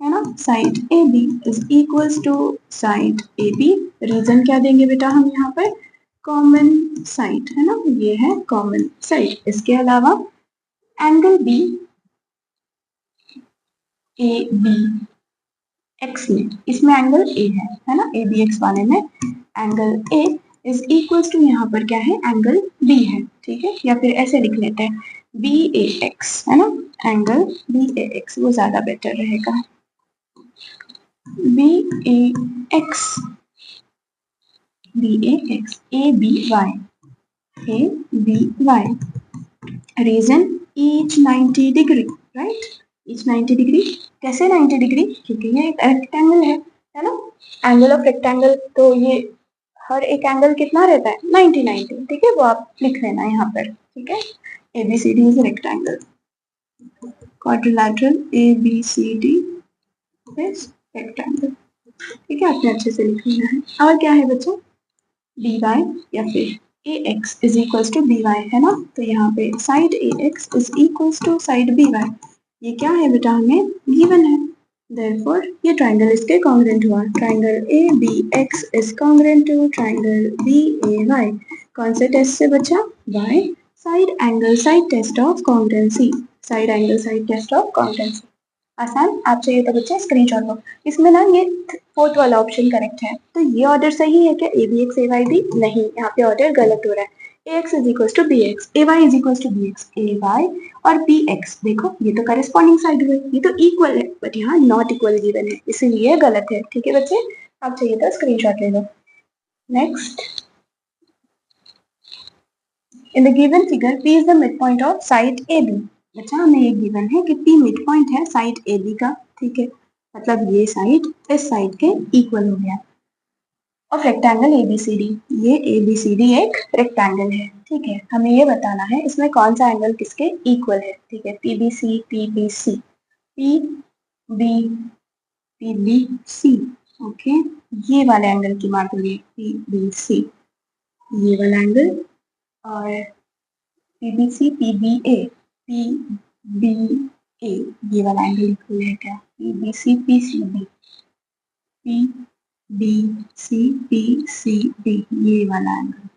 है ना, side A B is equals to side A B. Reason क्या देंगे बेटा हम यहाँ पर, कॉमन साइड है ना, ये है कॉमन साइड। इसके अलावा angle B A B X में, इसमें एंगल ए है ना, ए बी एक्स वाले में angle A is equals to, यहाँ पर क्या है, एंगल बी है। ठीक है, या फिर ऐसे लिख लेते हैं बी ए एक्स है ना, एंगल बी ए एक्स, वो ज्यादा बेटर रहेगा। B A X, B A X, A B Y, A B Y. Reason each 90 degree, right, each 90 degree. कैसे 90 डिग्री, क्योंकि ये एक रेक्टेंगल है ना, एंगल ऑफ रेक्टेंगल। तो ये हर एक एंगल कितना रहता है, 90 90। ठीक है, वो आप लिख लेना यहाँ पर। ठीक है, A B C D is rectangle, quadrilateral A B C D is rectangle. ठीक है, आपने अच्छे से लिख लिया है। और क्या है बच्चों, डी वाई या फिर A X is equals to B Y है ना, तो यहाँ पे side A X is equals to side B Y, ये क्या है बेटा हमें गिवन है। देयरफॉर ये ट्राइंगल इसके कॉन्ग्रुएंट हुआ। Triangle A B X is congruent to triangle B A Y. कौन से टेस्ट से बचा, by side angle side test of congruency. Side angle side test of congruency आसान। आप चाहिए तो बच्चे स्क्रीनशॉट लो। इसमें ना ये फोर्थ वाला ऑप्शन करेक्ट है, तो ये ऑर्डर सही है क्या, A B X A Y B, नहीं, यहाँ पे ऑर्डर गलत हो रहा है। A X is equal to B X, A Y is equal to B X, A Y और बी एक्स। देखो ये तो करस्पॉन्डिंग साइड हुए, ये तो इक्वल है, बट यहाँ नॉट इक्वल गिवन है, इसीलिए गलत है। ठीक है बच्चे, आप चाहिए तो स्क्रीनशॉट ले लो। Next, in the given figure P is the mid point of side A B. बच्चा हमें ये गिवन है कि पी मिड पॉइंट है साइड ए बी का। ठीक है, मतलब ये साइड इस साइड के इक्वल हो गया। ऑफ रेक्टेंगल एबीसीडी, ये एबीसीडी एक रेक्टेंगल है। ठीक है, हमें ये बताना है इसमें कौन सा एंगल किसके इक्वल है। ठीक है, PBC PBC P B PBC, okay, ये वाले एंगल की बात हो रही है, पीबीसी ये वाला एंगल, और पीबीसी पीबीए पीबीए ये वाला एंगल इक्वल है क्या, PBC PCB P B C P C D, ये वाला एंगल।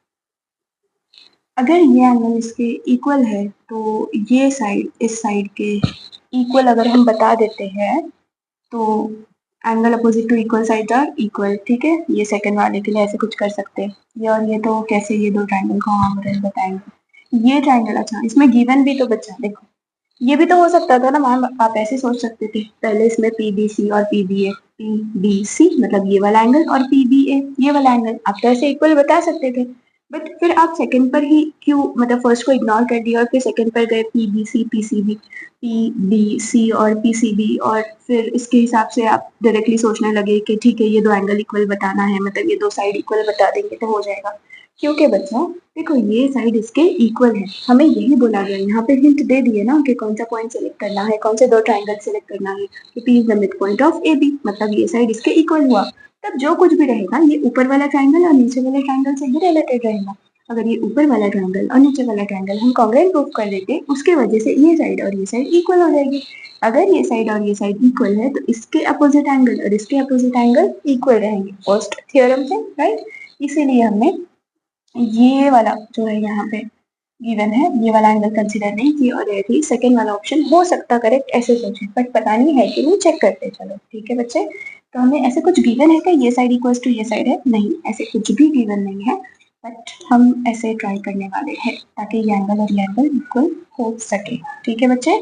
अगर ये एंगल इसके इक्वल है तो ये साइड इस साइड के इक्वल अगर हम बता देते हैं तो angle opposite to equal side are equal. ठीक है, ये सेकंड वाले के लिए ऐसे कुछ कर सकते हैं। ये और ये तो कैसे ये दो ट्राइंगल को हम बताएंगे। ये ट्राइंगल, अच्छा इसमें गिवन भी तो बच्चा देखो, ये भी तो हो सकता था ना मैम, आप ऐसे सोच सकते थे पहले इसमें पीबीसी और पीबीए, पीबीसी मतलब ये वाला एंगल और पीबीए ये वाला एंगल, आप तो ऐसे इक्वल बता सकते थे। बट फिर आप सेकंड पर ही क्यों, मतलब फर्स्ट को इग्नोर कर दिया और फिर सेकंड पर गए, पीबीसी पीसीबी, पीबीसी और पीसीबी, और फिर इसके हिसाब से आप डायरेक्टली सोचने लगे कि ठीक है ये दो एंगल इक्वल बताना है, मतलब ये दो साइड इक्वल बता देंगे तो हो जाएगा। क्योंकि बच्चों देखो ये साइड इसके इक्वल है, हमें यही बोला गया, यहाँ पे हिंट दे दिए ना कि कौन सा पॉइंट सेलेक्ट करना है, कौन से दो ट्राइंगल सेलेक्ट करना है, कि P is the mid point of A B, मतलब ये साइड इसके इक्वल हुआ। तब जो कुछ भी रहेगा ये ऊपर वाला ट्राइंगल और नीचे वाले ट्राइंगल से ही रिलेटेड रहेगा। अगर ये ऊपर वाला ट्राइंगल और नीचे वाला ट्राइंगल हम कॉन्ग्रुएंट प्रूफ कर देते, उसके वजह से ये साइड और ये साइड इक्वल हो जाएगी। अगर ये साइड और ये साइड इक्वल है तो इसके अपोजिट एंगल और इसके अपोजिट एंगल इक्वल रहेंगे फर्स्ट थ्योरम से, राइट। इसीलिए हमने ये वाला जो है यहाँ पे गिवन है, ये वाला एंगल कंसीडर नहीं किया और डायरेक्टली सेकंड वाला ऑप्शन हो सकता करेक्ट ऐसे सोचे, बट पता नहीं है कि नहीं, चेक करते चलो, ठीक है बच्चे। तो हमें ऐसे कुछ गिवन है क्या ये साइड इक्वल्स टू ये साइड है, नहीं ऐसे कुछ भी गिवन नहीं है, बट हम ऐसे ट्राई करने वाले हैं ताकि ये एंगल और ये एंगल इक्वल हो सके, ठीक है बच्चे।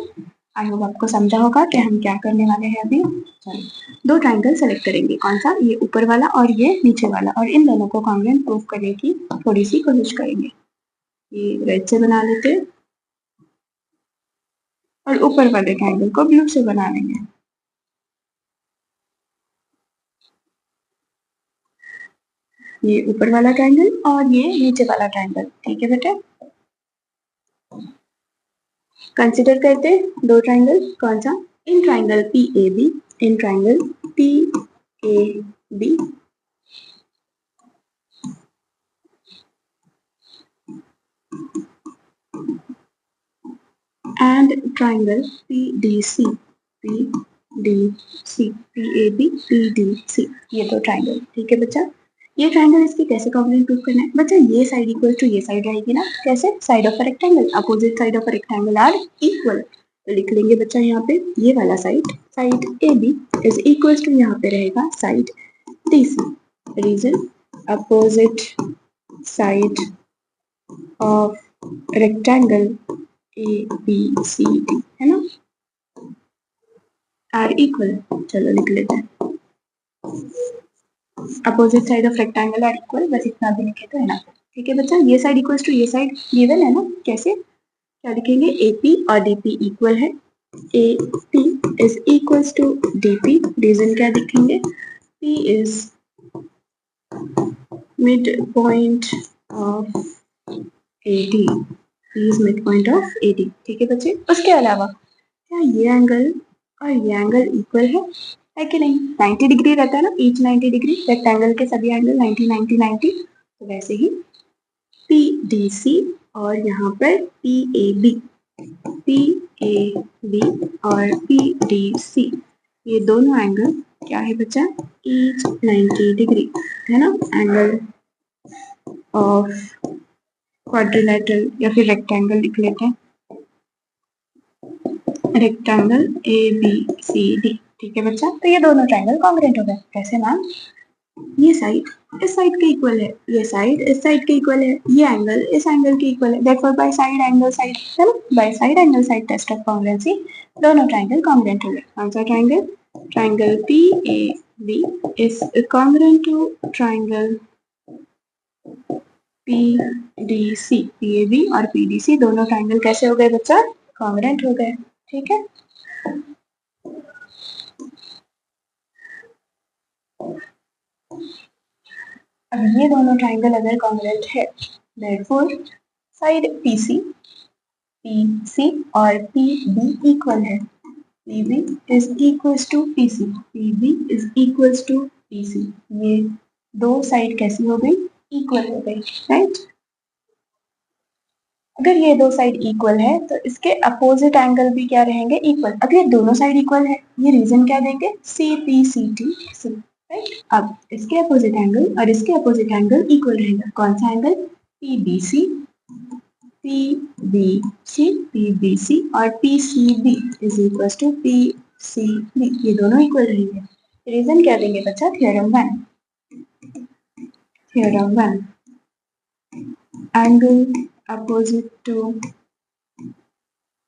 आई होप आपको समझा होगा कि हम क्या करने वाले हैं अभी। चलो दो ट्राइंगल सेलेक्ट करेंगे, कौन सा, ये ऊपर वाला और ये नीचे वाला, और इन दोनों को कॉन्ग्रुएंट प्रूफ करने की थोड़ी सी कोशिश करेंगे। ये रेड से बना लेते हैं और ऊपर वाले ट्राइंगल को ब्लू से बना लेंगे। ये ऊपर वाला ट्राइंगल और ये नीचे वाला ट्राइंगल, ठीक है बेटा। कंसिडर करते दो ट्राइंगल, कौन सा, in triangle P A B, in triangle P A B and triangle PDC, PDC, PAB, PDC, ये दो ट्राइंगल, ठीक है बच्चा। ये ट्राइंगल इसकी कैसे कॉम्प्लीमेंट प्रूफ करना है बच्चा, ये साइड इक्वल टू ये साइड रहेगी ना, कैसे, side of a rectangle, opposite side of a rectangle are equal, तो लिख लेंगे बच्चा यहाँ पे ये वाला side, side AB is equal to यहाँ पे रहेगा side DC, reason opposite side of rectangle ABCD है ना, आर इक्वल, चलो लिख लेते हैं opposite side of rectangle are equal, बस इतना भी लिखे तो है ना, ठीक है बच्चा। ये साइड इक्वल्स टू ये साइड गिवन है ना, कैसे, क्या लिखेंगे, AP और DP इक्वल है, AP is equals to DP, reason क्या लिखेंगे, P is mid point of AD, P is mid point of AD, ठीक है बच्चे। उसके अलावा क्या ये एंगल और ये एंगल इक्वल है कि नहीं, 90 डिग्री रहता है ना, ईच 90 डिग्री, रेक्टेंगल के सभी एंगल 90 90 90, तो वैसे ही PDC और यहाँ पर PAB, PAB और PDC, ये दोनों एंगल क्या है बच्चा, ईच 90 डिग्री है ना, एंगल ऑफ क्वाड्रिलेटरल या फिर रेक्टेंगल लिख लेते हैं, रेक्टेंगल ABCD, ठीक है बच्चा। तो ये दोनों ट्राइंगल कॉन्ग्रुएंट हो गए, कैसे मैम, ये साइड इस साइड के इक्वल है, ये साइड इस साइड के इक्वल है, ये एंगल इस एंगल के इक्वल है, therefore by side angle side है ना, by side angle side test of congruency दोनों ट्राइंगल कॉन्ग्रुएंट हो गए। कौन सा triangle, triangle PAB is congruent to triangle PDC, PAB और PDC दोनों ट्राइंगल कैसे हो गए बच्चा, कॉन्ग्रुएंट हो गए, ठीक है। अब ये दोनों ट्राइंगल अगर कॉन्ग्रुएंट है, देयरफॉर साइड PC और PB इक्वल है, PB is equals to PC, PB is equals to PC, ये दो साइड कैसी हो गई, इक्वल हो गई, राइट। अगर ये दो साइड इक्वल है तो इसके अपोजिट एंगल भी क्या रहेंगे, इक्वल। अगर ये दोनों साइड इक्वल है, ये रीजन क्या देंगे, CPCT, राइट। अब इसके अपोजिट एंगल और इसके अपोजिट एंगल इक्वल रहेगा, कौन सा एंगल, PBC, PBC और PCB is equal to PCB, ये दोनों इक्वल रहेंगे। रीजन क्या देंगे बच्चा, theorem one, theorem one, angle opposite to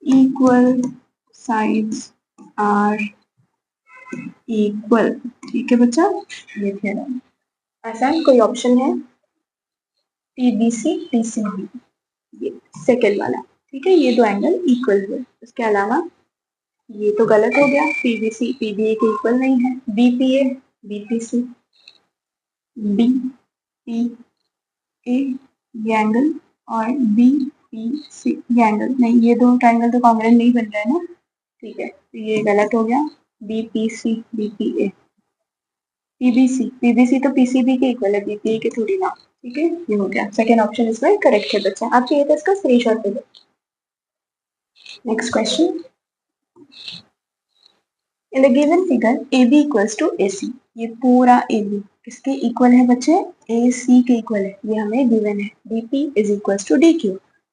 equal sides are equal, ठीक है बच्चा, ये थ्योरम। आसान कोई ऑप्शन है, PBC PCB, ये सेकेंड वाला, ठीक है, ये दो एंगल इक्वल हुए। उसके अलावा ये तो गलत हो गया, PBC PBA के इक्वल नहीं है, BPA BPC BPA ये एंगल और BPC ये एंगल नहीं, ये दो ट्रायंगल तो कॉन्ग्रुएंट नहीं बन रहा है ना, ठीक है, तो ये गलत हो गया। BPC BPA PBC तो PCB के इक्वल है, BPA के थोड़ी ना, ठीक है, ये हो गया। सेकेंड ऑप्शन इसमें करेक्ट है बच्चा, आप चाहिए तो इसका स्क्रीनशॉट ले लो। Next question, in the given figure AB equals to AC, ये पूरा AB किसके इक्वल है बच्चे, AC के इक्वल है, ये हमें गिवन है। DP is equals to DQ,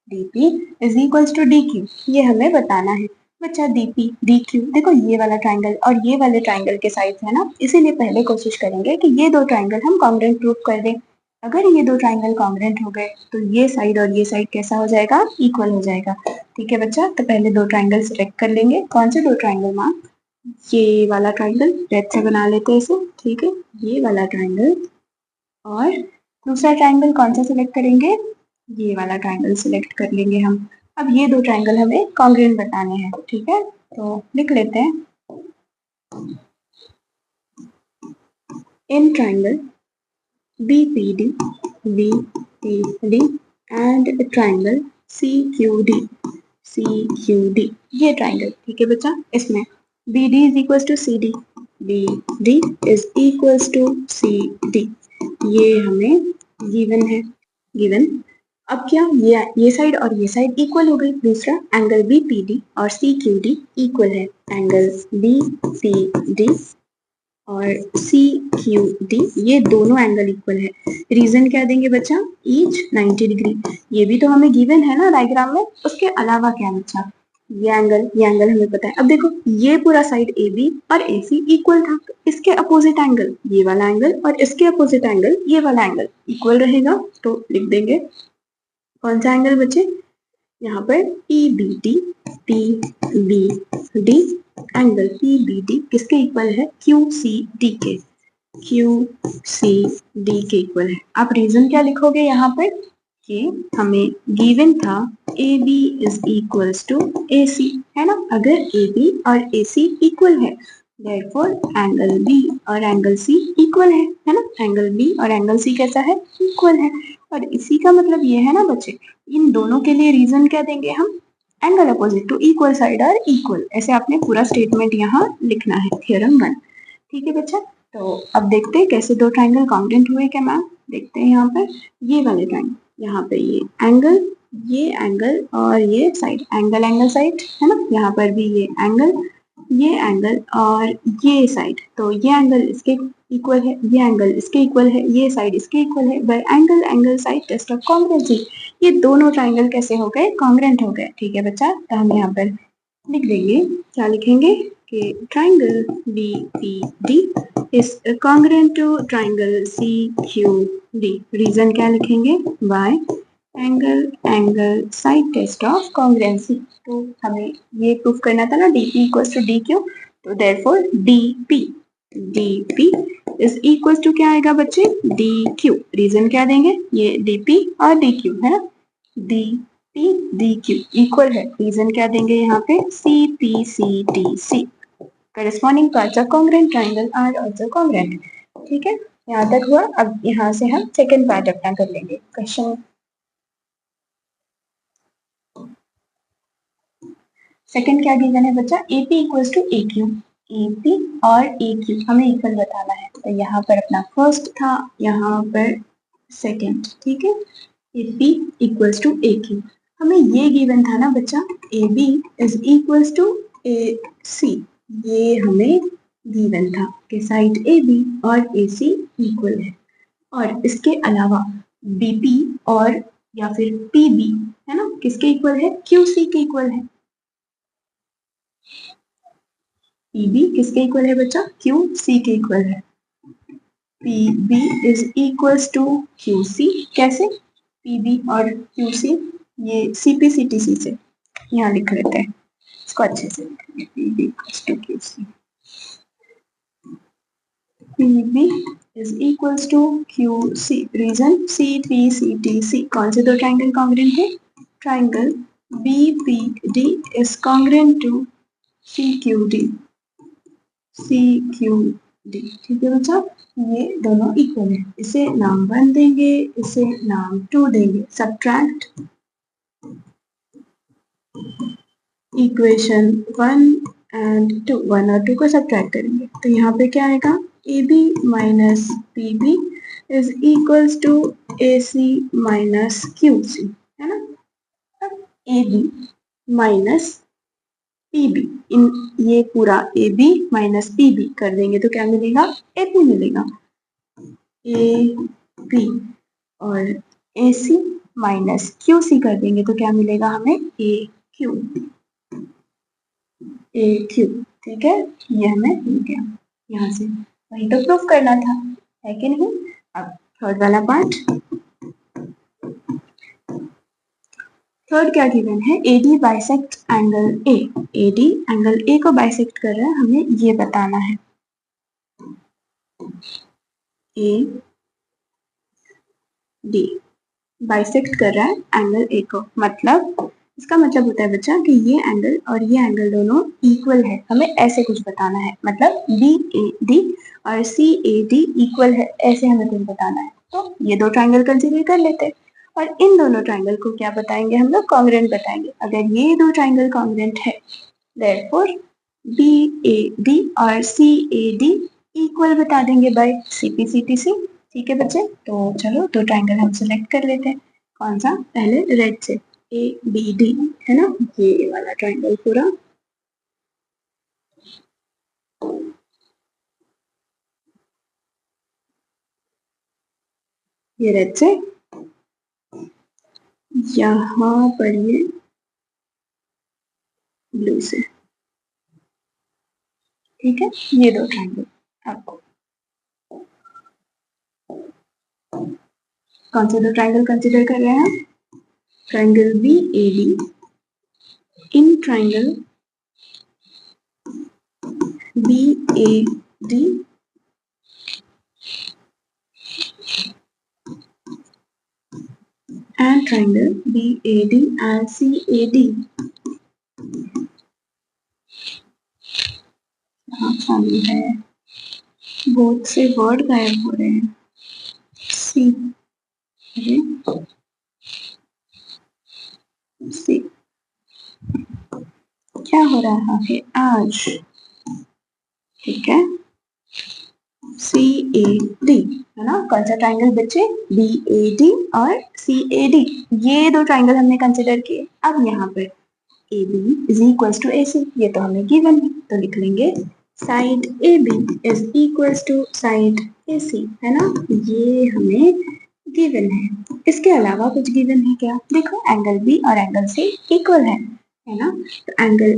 DP is equals to DQ, ये हमें बताना है बच्चा। DP DQ देखो ये वाला ट्राइंगल और ये वाले ट्राइंगल के साइड है ना, इसीलिए पहले कोशिश करेंगे कि ये दो ट्राइंगल हम कॉन्ग्रुएंट प्रूव कर दें। अगर ये दो ट्राइंगल कॉन्ग्रुएंट हो गए तो ये साइड और ये साइड कैसा हो जाएगा, इक्वल हो जाएगा, ठीक है बच्चा। तो पहले दो ट्राइंगल सिलेक्ट कर लेंगे, कौन से दो ट्राइंगल माँ, ये वाला ट्राइंगल रेड से बना लेते हैं इसे, ठीक है, ये वाला ट्राइंगल, और दूसरा ट्राइंगल कौन सा सिलेक्ट करेंगे, ये वाला ट्राइंगल सिलेक्ट कर लेंगे हम। अब ये दो ट्राइंगल हमें कॉन्ग्रुएंट बताने हैं, ठीक है, तो लिख लेते हैं, in triangle BPD and triangle CQD ये ट्राइंगल, ठीक है बच्चा, इसमें BD is equals to CD, BD is equals to CD, ये हमें गिवन है, गिवन। अब क्या, ये साइड और ये साइड इक्वल हो गई। दूसरा एंगल BPD और CQD इक्वल है, एंगल BPD और CQD ये दोनों एंगल इक्वल है। रीजन क्या देंगे बच्चा, ईच 90 डिग्री, ये भी तो हमें गिवन है ना डायग्राम में। उसके अलावा क्या बच्चा, ये एंगल हमें पता है। अब देखो ये पूरा साइड AB और AC इक्वल था, तो इसके अपोजिट एंगल ये वाला एंगल और इसके अपोजिट एंगल ये वाला एंगल इक्वल रहेगा, तो लिख देंगे कौन सा एंगल बचे, यहाँ पर PBD एंगल PBD किसके इक्वल है, QCD के, QCD के इक्वल है। आप रीजन क्या लिखोगे यहाँ पर कि हमें गिवन था AB is equals to AC, है ना, अगर AB और AC इक्वल है therefore एंगल B और एंगल C इक्वल है ना, एंगल B और एंगल C कैसा है, इक्वल है। और इसी का मतलब ये है ना बच्चे, इन दोनों के लिए रीजन क्या देंगे हम, angle opposite to equal side are equal, ऐसे आपने पूरा स्टेटमेंट यहाँ लिखना है, थ्योरम 1, ठीक है बच्चा। तो अब देखते हैं कैसे दो ट्राइंगल कॉन्ग्रुएंट हुए क्या मैम, देखते हैं यहाँ पर ये वाले ट्राइंगल, यहाँ पे ये एंगल और ये साइड, एंगल साइड है ना, यहाँ पर भी ये एंगल और ये साइड, तो ये एंगल इसके इक्वल है, ये एंगल इसके इक्वल है, ये साइड इसके इक्वल है, by angle side test of congruency ये दोनों ट्राइंगल कैसे हो गए, कॉन्ग्रुएंट हो गए, ठीक है बच्चा। तो हम यहाँ पर लिख देंगे, क्या लिखेंगे कि triangle BPD is congruent to triangle CQD, reason क्या लिखेंगे, by angle side test of congruency. तो हमें ये प्रूफ करना था ना DP इक्वल्स टू DQ, तो therefore DP is equals to क्या आएगा बच्चे, DQ, रीजन क्या देंगे, ये DP और DQ है ना, DP DQ इक्वल है, रीजन क्या देंगे यहाँ पे, CPCDC, corresponding parts of congruent triangle are also congruent, ठीक है, यहाँ तक हुआ। अब यहाँ से हम सेकेंड पार्ट अपना कर लेंगे क्वेश्चन। सेकेंड क्या गिवन है बच्चा, AP equals to AQ, AP और AQ हमें इक्वल बताना है, तो यहाँ पर अपना फर्स्ट था, यहाँ पर सेकेंड, ठीक है, AP इक्वल्स टू AQ, हमें ये गिवन था ना बच्चा, AB is equals to AC, ये हमें गिवन था कि साइड AB और AC इक्वल है, और इसके अलावा BP और या फिर PB है ना, किसके इक्वल है, QC के इक्वल है। PB किसके इक्वल है बच्चा, QC के इक्वल है। PB is equals to QC, कैसे, PB और QC ये CPCTC से यहाँ लिख लेते हैं, इसको अच्छे से लिखेंगे, PB equals to QC, PB is equals to Q C. Reason C P C D C. कौन से दो ट्राइंगल कॉन्ग्रेंट है? Triangle B P D is congruent to C Q D. C Q D, ठीक है बच्चा, ये दोनों equal है। इसे नाम 1 देंगे, इसे नाम 2 देंगे। सब्ट्रैक्ट इक्वेशन 1 एंड 2, 1 और 2 को सब्ट्रैक्ट करेंगे तो यहाँ पे क्या आएगा? A B minus P B is equals to A C minus Q C, है ना। अब A B minus P B, इन ये पूरा A B minus P B कर देंगे तो क्या मिलेगा? ए पी मिलेगा। ए पी और ए सी माइनस क्यू सी कर देंगे तो क्या मिलेगा हमें? ए क्यू। ए क्यू, ठीक है, ये हमें मिल गया यहाँ से। वही तो प्रूफ करना था, है कि नहीं। अब थर्ड वाला पार्ट। थर्ड क्या गिवन है? AD bisect angle A. AD angle A को बाइसेक्ट कर रहा है, हमें ये बताना है। ए डी बाइसेक्ट कर रहा है एंगल ए को, मतलब इसका मतलब होता है बच्चा कि ये एंगल और ये एंगल दोनों इक्वल है। हमें ऐसे कुछ बताना है, मतलब बी ए डी और सी ए डी इक्वल है, ऐसे हमें कुछ बताना है। तो ये दो ट्राइंगल कंसीडर कर लेते हैं और इन दोनों ट्राइंगल को क्या बताएंगे हम लोग? कॉन्ग्रुएंट बताएंगे। अगर ये दो ट्राइंगल कॉन्ग्रुएंट है, देयरफॉर बी ए डी और सी ए डी इक्वल बता देंगे बाय CP/CTC। ठीक है बच्चे, तो चलो दो ट्राइंगल हम सिलेक्ट कर लेते हैं। कौन सा? पहले रेड से, ए बी डी, है ना, ये वाला ट्राइंगल पूरा। ये रेड से, यहाँ पर ये ब्लू से, ठीक है, ये दो ट्राइंगल। आपको कौन से दो ट्राइंगल कंसिडर कर रहे हैं? Triangle B A D, in triangle B A D and triangle BAD and CAD। यहाँ शामिल है, बहुत से वर्ड गायब हो रहे हैं। सी, सी क्या हो रहा है आज? ठीक है, CAD, है ना। कौन सा ट्राइंगल बच्चे? BAD और CAD, ये दो ट्राइंगल हमने कंसिडर किए। अब यहाँ पर AB is equals to AC, ये तो हमें गिवन है, तो लिख लेंगे side AB is equals to side AC, है ना, ये हमें गिवन है। इसके अलावा कुछ गिवन है क्या? देखो, एंगल B और एंगल C इक्वल है ना, तो एंगल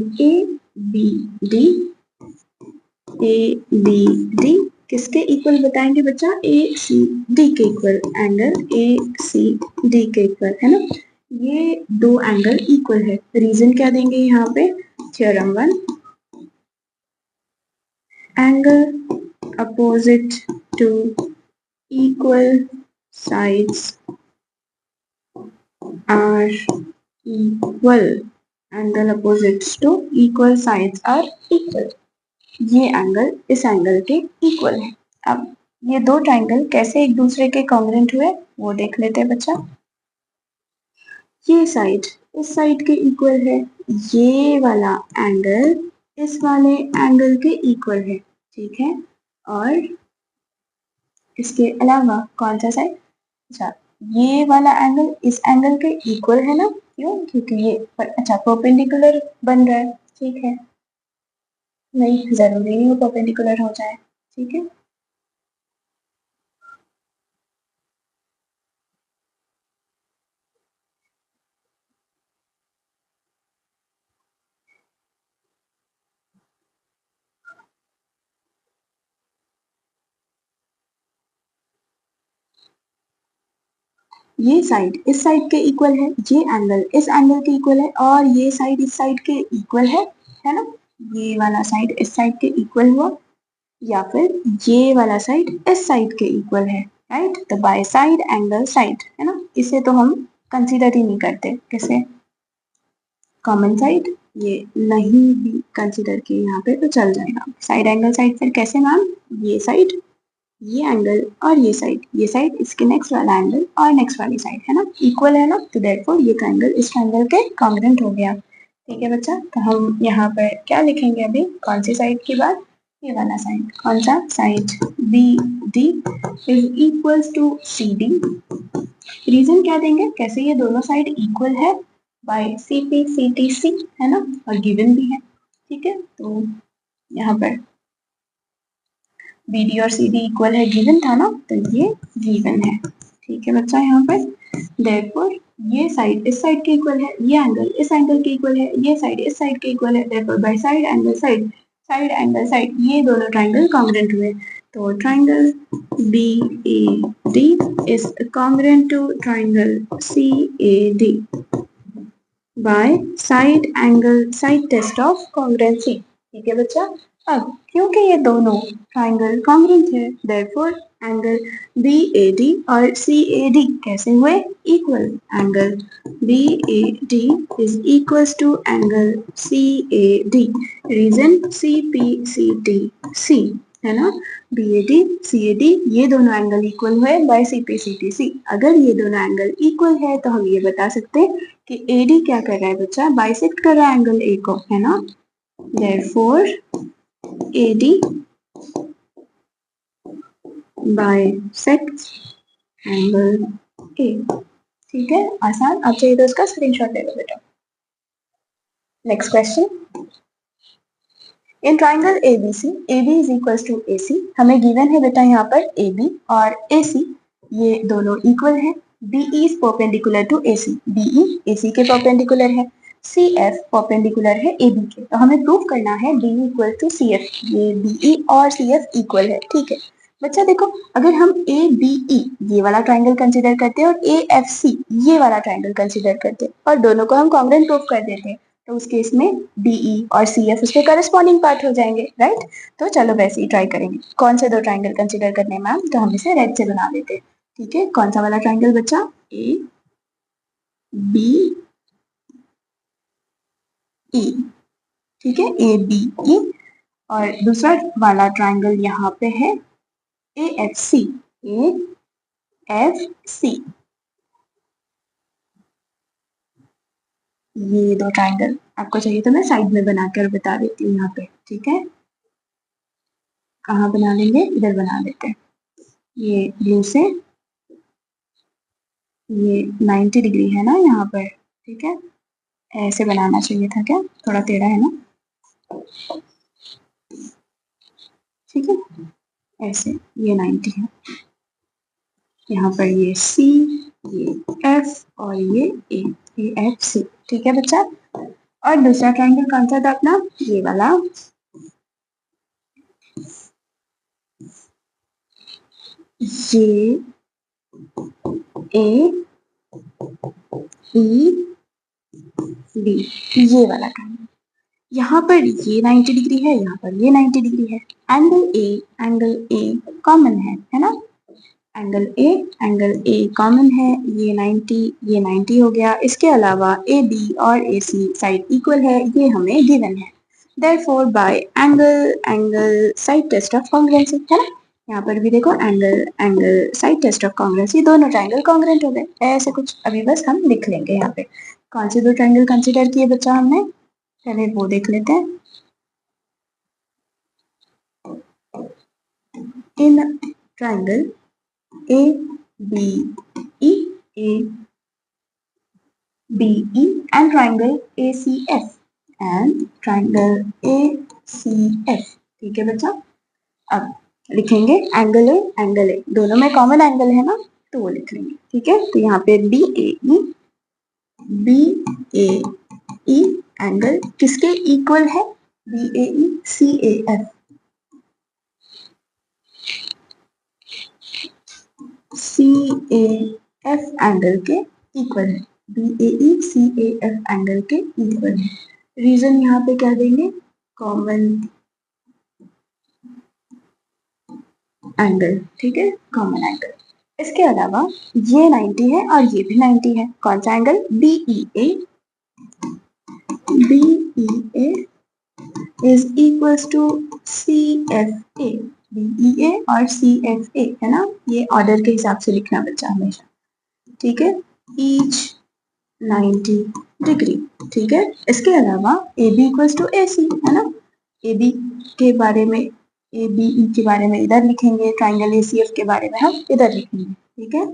ABD किसके इक्वल बताएंगे बच्चा? ACD के इक्वल, एंगल ACD के इक्वल, है ना। ये दो एंगल इक्वल है। रीजन क्या देंगे यहाँ पे? Theorem 1, angle opposite to equal sides are equal, angle opposite to equal sides are equal, ये एंगल इस एंगल के इक्वल है। अब ये दो ट्राइंगल कैसे एक दूसरे के कॉन्ग्रुएंट हुए वो देख लेते हैं बच्चा। ये साइड इस साइड के इक्वल है, ये वाला एंगल इस वाले एंगल के इक्वल है, ठीक है। और इसके अलावा कौन सा साइड? अच्छा, ये वाला एंगल इस एंगल के इक्वल है ना, क्यों? क्योंकि ये अच्छा परपेंडिकुलर बन रहा है, ठीक है। नहीं, जरूरी नहीं वो परपेंडिकुलर हो जाए, ठीक है। ये साइड इस साइड के इक्वल है, ये एंगल इस एंगल के इक्वल है, और ये साइड इस साइड के इक्वल है ना। ये वाला साइड इस साइड के इक्वल हुआ, या फिर ये वाला साइड इस साइड के इक्वल है, राइट। तो बाय साइड एंगल साइड है ना, इसे तो हम कंसीडर ही नहीं करते। कैसे? कॉमन साइड ये नहीं भी कंसीडर किए यहाँ पे तो चल जाएगा। साइड एंगल साइड फिर कैसे मैम? ये साइड, ये एंगल और ये साइड इसके नेक्स्ट वाला एंगल और नेक्स्ट वाली साइड है ना, इक्वल है ना, तो देयरफॉर ये ट्रायंगल इस ट्रायंगल के कॉन्ग्रुएंट हो गया। ठीक है बच्चा, तो हम यहाँ पर क्या लिखेंगे अभी? कौन सी साइड की बात? ये वाला साइड। कौन सा? Side B D is equals to C D. Reason क्या देंगे? कैसे ये दोनों साइड इक्वल है? By C P C T C है ना, और गिवन भी है। ठीक है, तो यहाँ पर बी डी और सी डी इक्वल है, गिवन था ना, तो ये गिवन है। ठीक है बच्चा, यहाँ पर देयरफॉर ये साइड इस साइड के इक्वल है, ये एंगल इस एंगल के इक्वल है, ये साइड इस साइड के इक्वल है, therefore by side angle side, side angle side, ये दोनों ट्रायंगल कॉन्ग्रुएंट हुए। तो triangle B A D is congruent to triangle C A D by side angle side test of congruency. ठीक है बच्चा, अब क्योंकि ये दोनों ट्रायंगल कॉन्ग्रुएंट है, देयरफॉर एंगल BAD और CAD कैसे हुए? Equal. Angle BAD is equals to angle CAD। Reason CPCTC है ना, BAD CAD ये दोनों एंगल इक्वल हुए बाय CPCTC। अगर ये दोनों एंगल इक्वल है तो हम ये बता सकते हैं कि AD क्या कर रहा है बच्चा? बाइसेक्ट कर रहा है एंगल A को, है ना। Therefore AD bisects angle A। ठीक है, आसान। आप चाहिए तो इसका स्क्रीनशॉट ले लो बेटा। Next question, in triangle ABC AB is equal to AC। हमें गिवन है बेटा यहाँ पर AB और AC ये दोनों इक्वल है। BE is perpendicular to AC, BE AC के परपेंडिकुलर है। CF परपेंडिकुलर है AB के, तो हमें प्रूव करना है BE इक्वल टू CF। ये BE और CF इक्वल है, ठीक है बच्चा। देखो, अगर हम ABE ये वाला ट्राइंगल कंसीडर करते हैं और AFC ये वाला ट्राइंगल कंसीडर करते हैं और दोनों को हम कॉन्ग्रुएंट प्रूव कर देते हैं, तो उस केस में DE और CF उसके करस्पॉन्डिंग पार्ट हो जाएंगे, राइट। तो चलो वैसे ही ट्राई करेंगे। कौन से दो ट्राइंगल कंसीडर करने हैं मैम? तो हम इसे रेड से बना देते हैं। ठीक है, कौन सा वाला ट्राइंगल बच्चा? ABE। ठीक है, ABE। और दूसरा वाला ट्राइंगल यहाँ पे है AFC। AFC ये दो ट्राइंगल आपको चाहिए तो मैं साइड में बनाकर बता देती हूँ यहाँ पे। ठीक है, कहाँ बना लेंगे? इधर बना लेते हैं। ये ब्लू से, ये 90 डिग्री है ना यहाँ पर। ठीक है, ऐसे बनाना चाहिए था क्या? थोड़ा टेढ़ा है ना। ठीक है, ऐसे ये 90 है। यहाँ पर ये C, ये F और ये AFC। ठीक है बच्चा, और दूसरा ट्रायंगल कौन सा था अपना? ये वाला ये AEB ये वाला ट्रायंगल। यहाँ पर ये 90 डिग्री है, यहाँ पर ये 90 डिग्री है। एंगल ए कॉमन है ना। एंगल ए कॉमन है, ये 90 हो गया। इसके अलावा AB और AC साइड इक्वल है, ये हमें गिवन है। Therefore by angle side test of congruency है ना। यहाँ पर भी देखो angle side test of congruency, दोनों ट्रायंगल कॉन्ग्रुएंट हो गए। ऐसे कुछ अभी बस हम लिख लेंगे यहाँ पे। कौन से दो ट्रायंगल कंसिडर किए बच्चा हमने? पहले वो देख लेते हैं। In triangle ABE and triangle ACF ठीक है बच्चा। अब लिखेंगे एंगल ए दोनों में कॉमन एंगल है ना, तो वो लिख लेंगे। ठीक है, तो यहाँ पे BAE एंगल किसके इक्वल है? BAE CAF। CAF एंगल के इक्वल है। BAE CAF एंगल के इक्वल है। रीजन यहाँ पे क्या देंगे? कॉमन एंगल, ठीक है, कॉमन एंगल। इसके अलावा ये 90 है और ये भी 90 है। कौन सा angle? BEA। BEA is equals to CFA। BEA और CFA है ना, ये ऑर्डर के हिसाब से लिखना बच्चा हमेशा, ठीक है, ईच 90 डिग्री, ठीक है। इसके अलावा AB इक्वल्स टू AC है ना, AB के बारे में, ABE के बारे में इधर लिखेंगे, ट्राइंगल ACF के बारे में हम इधर लिखेंगे, ठीक है।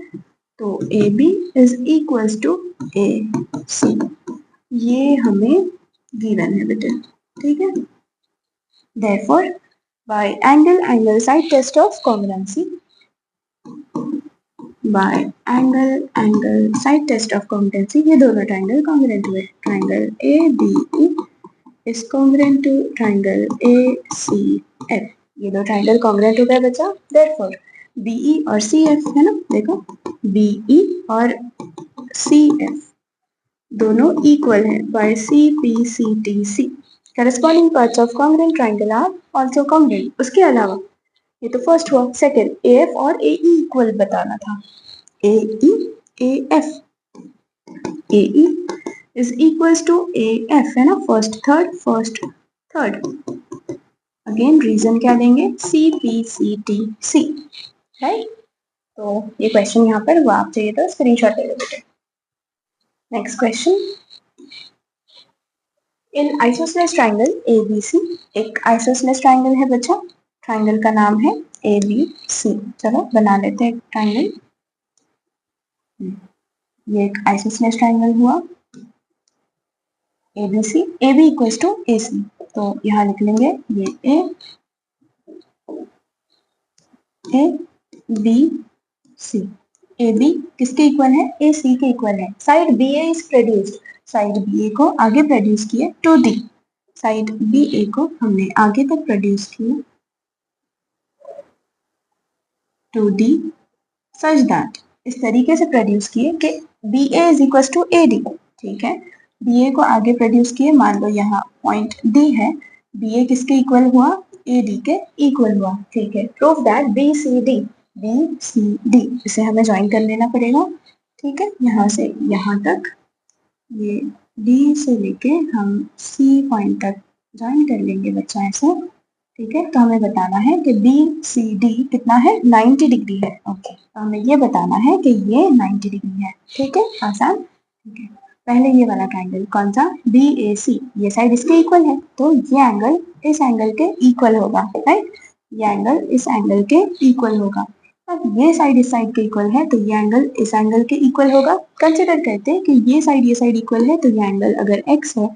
तो AB is equals to AC, ये हमें गिवन है बेटे, ठीक है। Therefore, by angle side test of congruency, by angle side test of congruency, ये दोनों ट्राइंगल कॉन्ग्रुएंट हुए। Triangle ABE is congruent to triangle ACF, ये दो ट्राइंगल कॉन्ग्रुएंट हो गए बच्चा। Therefore, BE और CF है ना, देखो BE और CF दोनों इक्वल है by CPCTC। Corresponding parts of congruent triangle are also congruent। उसके अलावा ये तो फर्स्ट हुआ, सेकंड AF और AE इक्वल बताना था। AE AF, AE is equals to AF है ना, फर्स्ट थर्ड। अगेन रीजन क्या देंगे? CPCTC, right. तो ये क्वेश्चन यहाँ पर हुआ, आप चाहिए तो स्क्रीनशॉट ले लो बेटे। नेक्स्ट क्वेश्चन, इन आइसोसेलेस ट्राइंगल ABC, एक आइसोसेलेस ट्राइंगल है बच्चा, ट्राइंगल का नाम है ABC। चलो बना लेते हैं ट्राइंगल। ये एक आइसोसेलेस ट्राइंगल हुआ ABC, AB equals to AC, तो यहाँ लिख लेंगे ये A B C। AB किसके इक्वल है? AC के इक्वल है। Side BA is produced, side BA को आगे प्रोड्यूस किए टू D, साइड BA को हमने आगे तक प्रोड्यूस किए टू D सच दैट, इस तरीके से प्रोड्यूस किए कि BA is equal to AD, ठीक है। BA को आगे प्रोड्यूस किए, मान लो यहाँ पॉइंट D है, BA किसके इक्वल हुआ? AD के इक्वल हुआ, ठीक है। प्रूफ दैट BCD, इसे हमें ज्वाइन कर लेना पड़ेगा, ठीक है, यहाँ से यहाँ तक, ये D से लेके हम C पॉइंट तक ज्वाइन कर लेंगे बच्चा ऐसे, ठीक है। तो हमें बताना है कि BCD कितना है? 90 डिग्री है, ओके। तो हमें ये बताना है कि ये 90 डिग्री है, ठीक है, आसान, ठीक है। पहले ये वाला ट्राइंगल कौन सा? BAC, ये साइड इसके इक्वल है, तो ये एंगल इस एंगल के इक्वल होगा, राइट, ये एंगल इस एंगल के इक्वल होगा। अब ये साइड इस साइड के इक्वल है, तो ये एंगल इस एंगल के इक्वल होगा। कंसिडर करते हैं कि ये साइड इक्वल है, तो ये एंगल अगर x है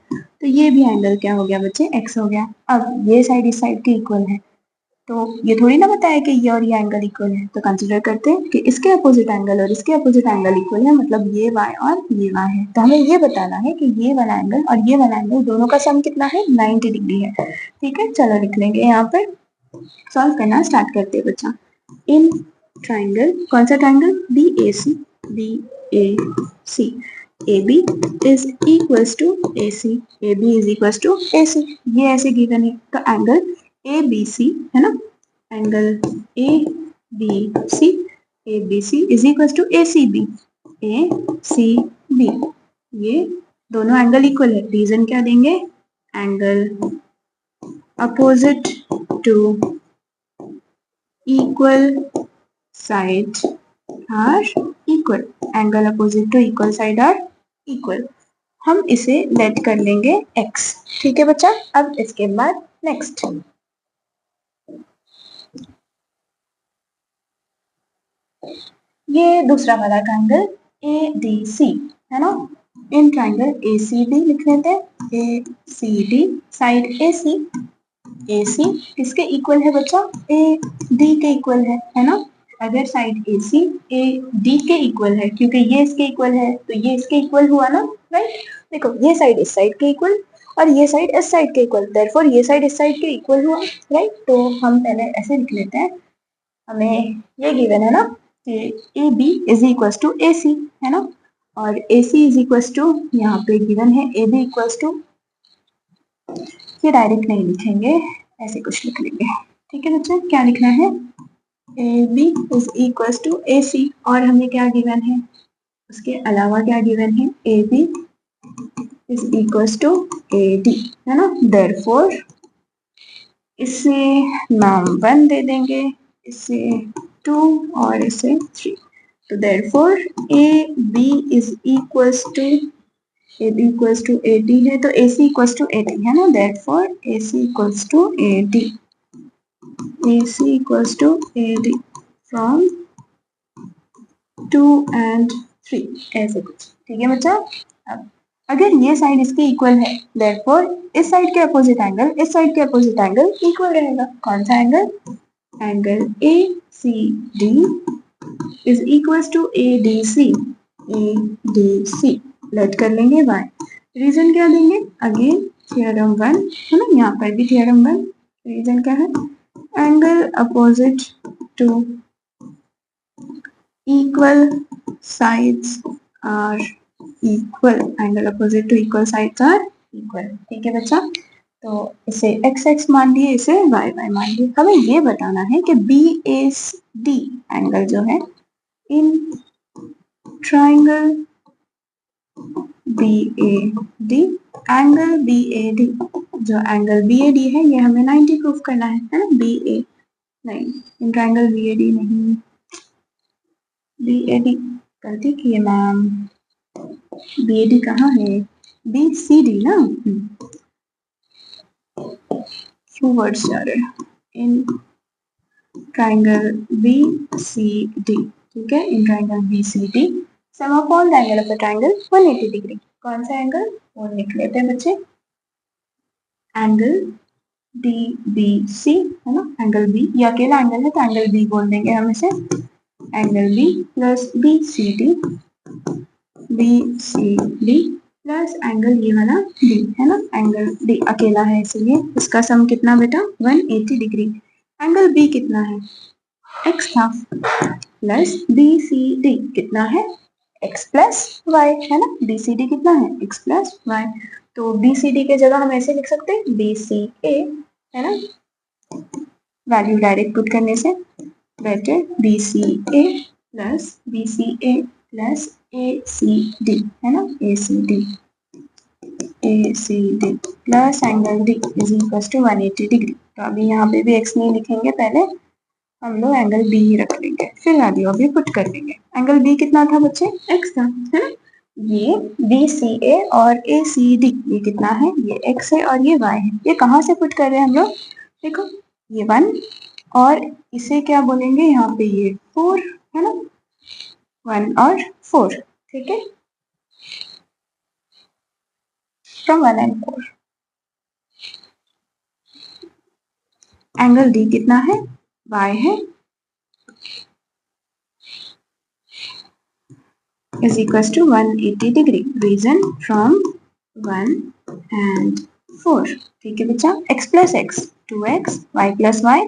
तो ये भी एंगल क्या हो गया बच्चे? x हो गया। अब ये साइड इस साइड के इक्वल है, तो ये थोड़ी ना बताया कि ये और ये एंगल इक्वल है, तो कंसिडर करते हैं कि इसके अपोजिट एंगल और इसके अपोजिट एंगल इक्वल है, मतलब ये y और ये y है। तो हमें ये बताना है कि ये वाला एंगल और ये वाला एंगल दोनों का सम कितना है? 90 डिग्री है, ठीक है। चलो लिख लेंगे, यहाँ पर सॉल्व करना स्टार्ट करते हैं बच्चा। इन ट्राइंगल, कौन सा triangle? BAC, AB is equals to AC, AB is equals to AC, ये ऐसे गिवन है। तो एंगल ABC है ना, angle ABC is equals to ACB, ACB, ये दोनों एंगल इक्वल है। रीजन क्या देंगे? Angle opposite to equal side are equal, angle opposite to equal side are equal. हम इसे लेट कर लेंगे x, ठीक है बच्चा। अब इसके बाद नेक्स्ट, ये दूसरा वाला ट्राइंगल ADC है ना, इन ट्राइंगल ACD लिख लेते हैं, ACD, साइड AC किसके इक्वल है बच्चा? AD के इक्वल है ना। अगर साइड AC AD के इक्वल है, क्योंकि ये इसके इक्वल है, तो ये इसके इक्वल हुआ ना, राइट। देखो ये साइड इस साइड के इक्वल और ये साइड इस साइड के इक्वल, देयरफॉर ये साइड इस साइड के इक्वल हुआ, राइट। तो हम पहले ऐसे लिख लेते हैं, हमें ये गिवन है ना कि AB is equal to AC है ना, और AC इज इक्वल टू, यहाँ पे गिवन है AB इक्वल टू, ये डायरेक्ट नहीं लिखेंगे, ऐसे कुछ लिख लेंगे, ठीक है बच्चे। क्या लिखना है? AB is equal to AC, और हमें क्या गिवन है, उसके अलावा क्या गिवन है, AB is equal to AD, है ना। देयरफॉर इसे नाम 1 दे देंगे, इसे 2 और इसे 3। तो therefore AB is equal to, AB equals to AD है तो AC इक्वल्स टू AD है ना। Therefore AC equals to AD, AC equals to AD from 2 and 3, ऐसे कुछ, ठीक है बच्चा। अब अगर ये साइड इसके इक्वल है, देयरफॉर इस साइड के अपोजिट एंगल इस साइड के अपोजिट एंगल इक्वल रहेगा। कौन सा angle, angle ACD is equals to ADC, ADC let कर लेंगे y। रीजन क्या देंगे, अगेन थ्योरम 1 है ना, यहाँ पर भी थ्योरम 1। रीजन क्या है, angle opposite to equal sides are equal, angle opposite to equal sides are equal, ठीक है बच्चा। तो इसे x x मान लिए, इसे y y मान लिए। हमें ये बताना है कि BAD एंगल जो है in triangle BAD, angle BAD, जो एंगल BAD है ये हमें 90 प्रूफ करना है ना। BA नहीं, इन ट्राइंगल BAD नहीं, BAD गलती की है मैम, BAD कहाँ है, BCD ना, क्यों वर्ड्स जा रहे हैं, इन ट्राइंगल BCD, ठीक है। In triangle BCD sum of all the angle of the triangle 180 degree. कौन सा एंगल, वो लिख लेते हैं बच्चे, एंगल DBC है ना। एंगल B ये अकेला एंगल है तो एंगल B बोल देंगे हम इसे, angle B plus BCD, BCD plus angle ये वाला D है ना, एंगल D अकेला है इसलिए इसका सम कितना बेटा 180 डिग्री। एंगल B कितना है, x था, प्लस BCD कितना है, x प्लस y है ना। BCD कितना है, x प्लस y। तो BCD के जगह हम ऐसे लिख सकते हैं BCA है ना, वैल्यू डायरेक्ट पुट करने से बेटर BCA प्लस ACD है ना, ACD plus angle D is equal to 180 degree. तो अभी यहाँ पे भी x नहीं लिखेंगे, पहले हम लोग एंगल B ही रख लेंगे, फिर वैल्यू अभी पुट कर लेंगे। एंगल B कितना था बच्चे, x था, है ना। ये BCA और ACD ये कितना है, ये x है और ये y है। ये कहाँ से पुट कर रहे हैं हम लोग, देखो ये 1 और इसे क्या बोलेंगे यहाँ पे, ये 4 है ना, 1 और 4, ठीक है, फ्रॉम 1 and 4। एंगल D कितना है, y है, is equals to 180 degree. Reason from 1 and 4, ठीक है बच्चा। x plus x 2x, y plus y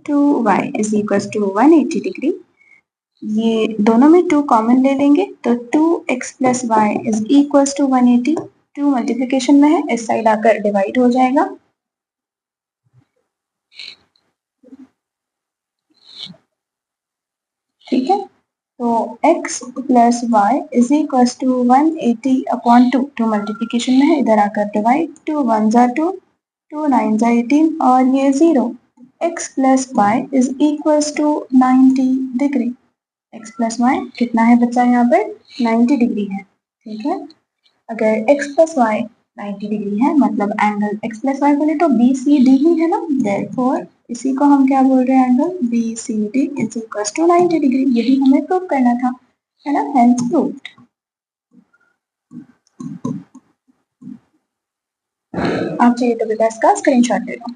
2y is equals to 180 degree. ये दोनों में 2 कॉमन ले लेंगे तो 2x plus y is equal to 180। 2 multiplication में है, इस साइड आकर डिवाइड हो जाएगा, ठीक है। तो x plus Y is equal to 180 upon 2, 2 multiplication में है, इधर आकर डिवाइड, 2 1 जा 2, 2 9 जा 18 और ये 0। x plus Y is equal to 90 degree. x plus Y कितना है बच्चा, यहाँ पर 90 डिग्री है, ठीक है। अगर x प्लस वाई 90 डिग्री है मतलब एंगल x प्लस वाई बोले तो BCD ही है ना। देयरफॉर इसी को हम क्या बोल रहे हैं, angle BCD is equal to 90 degree. यही हमें प्रूव करना था, है ना, हेंस प्रूव्ड। आप चाहिए तो बेटा इसका स्क्रीनशॉट ले लो।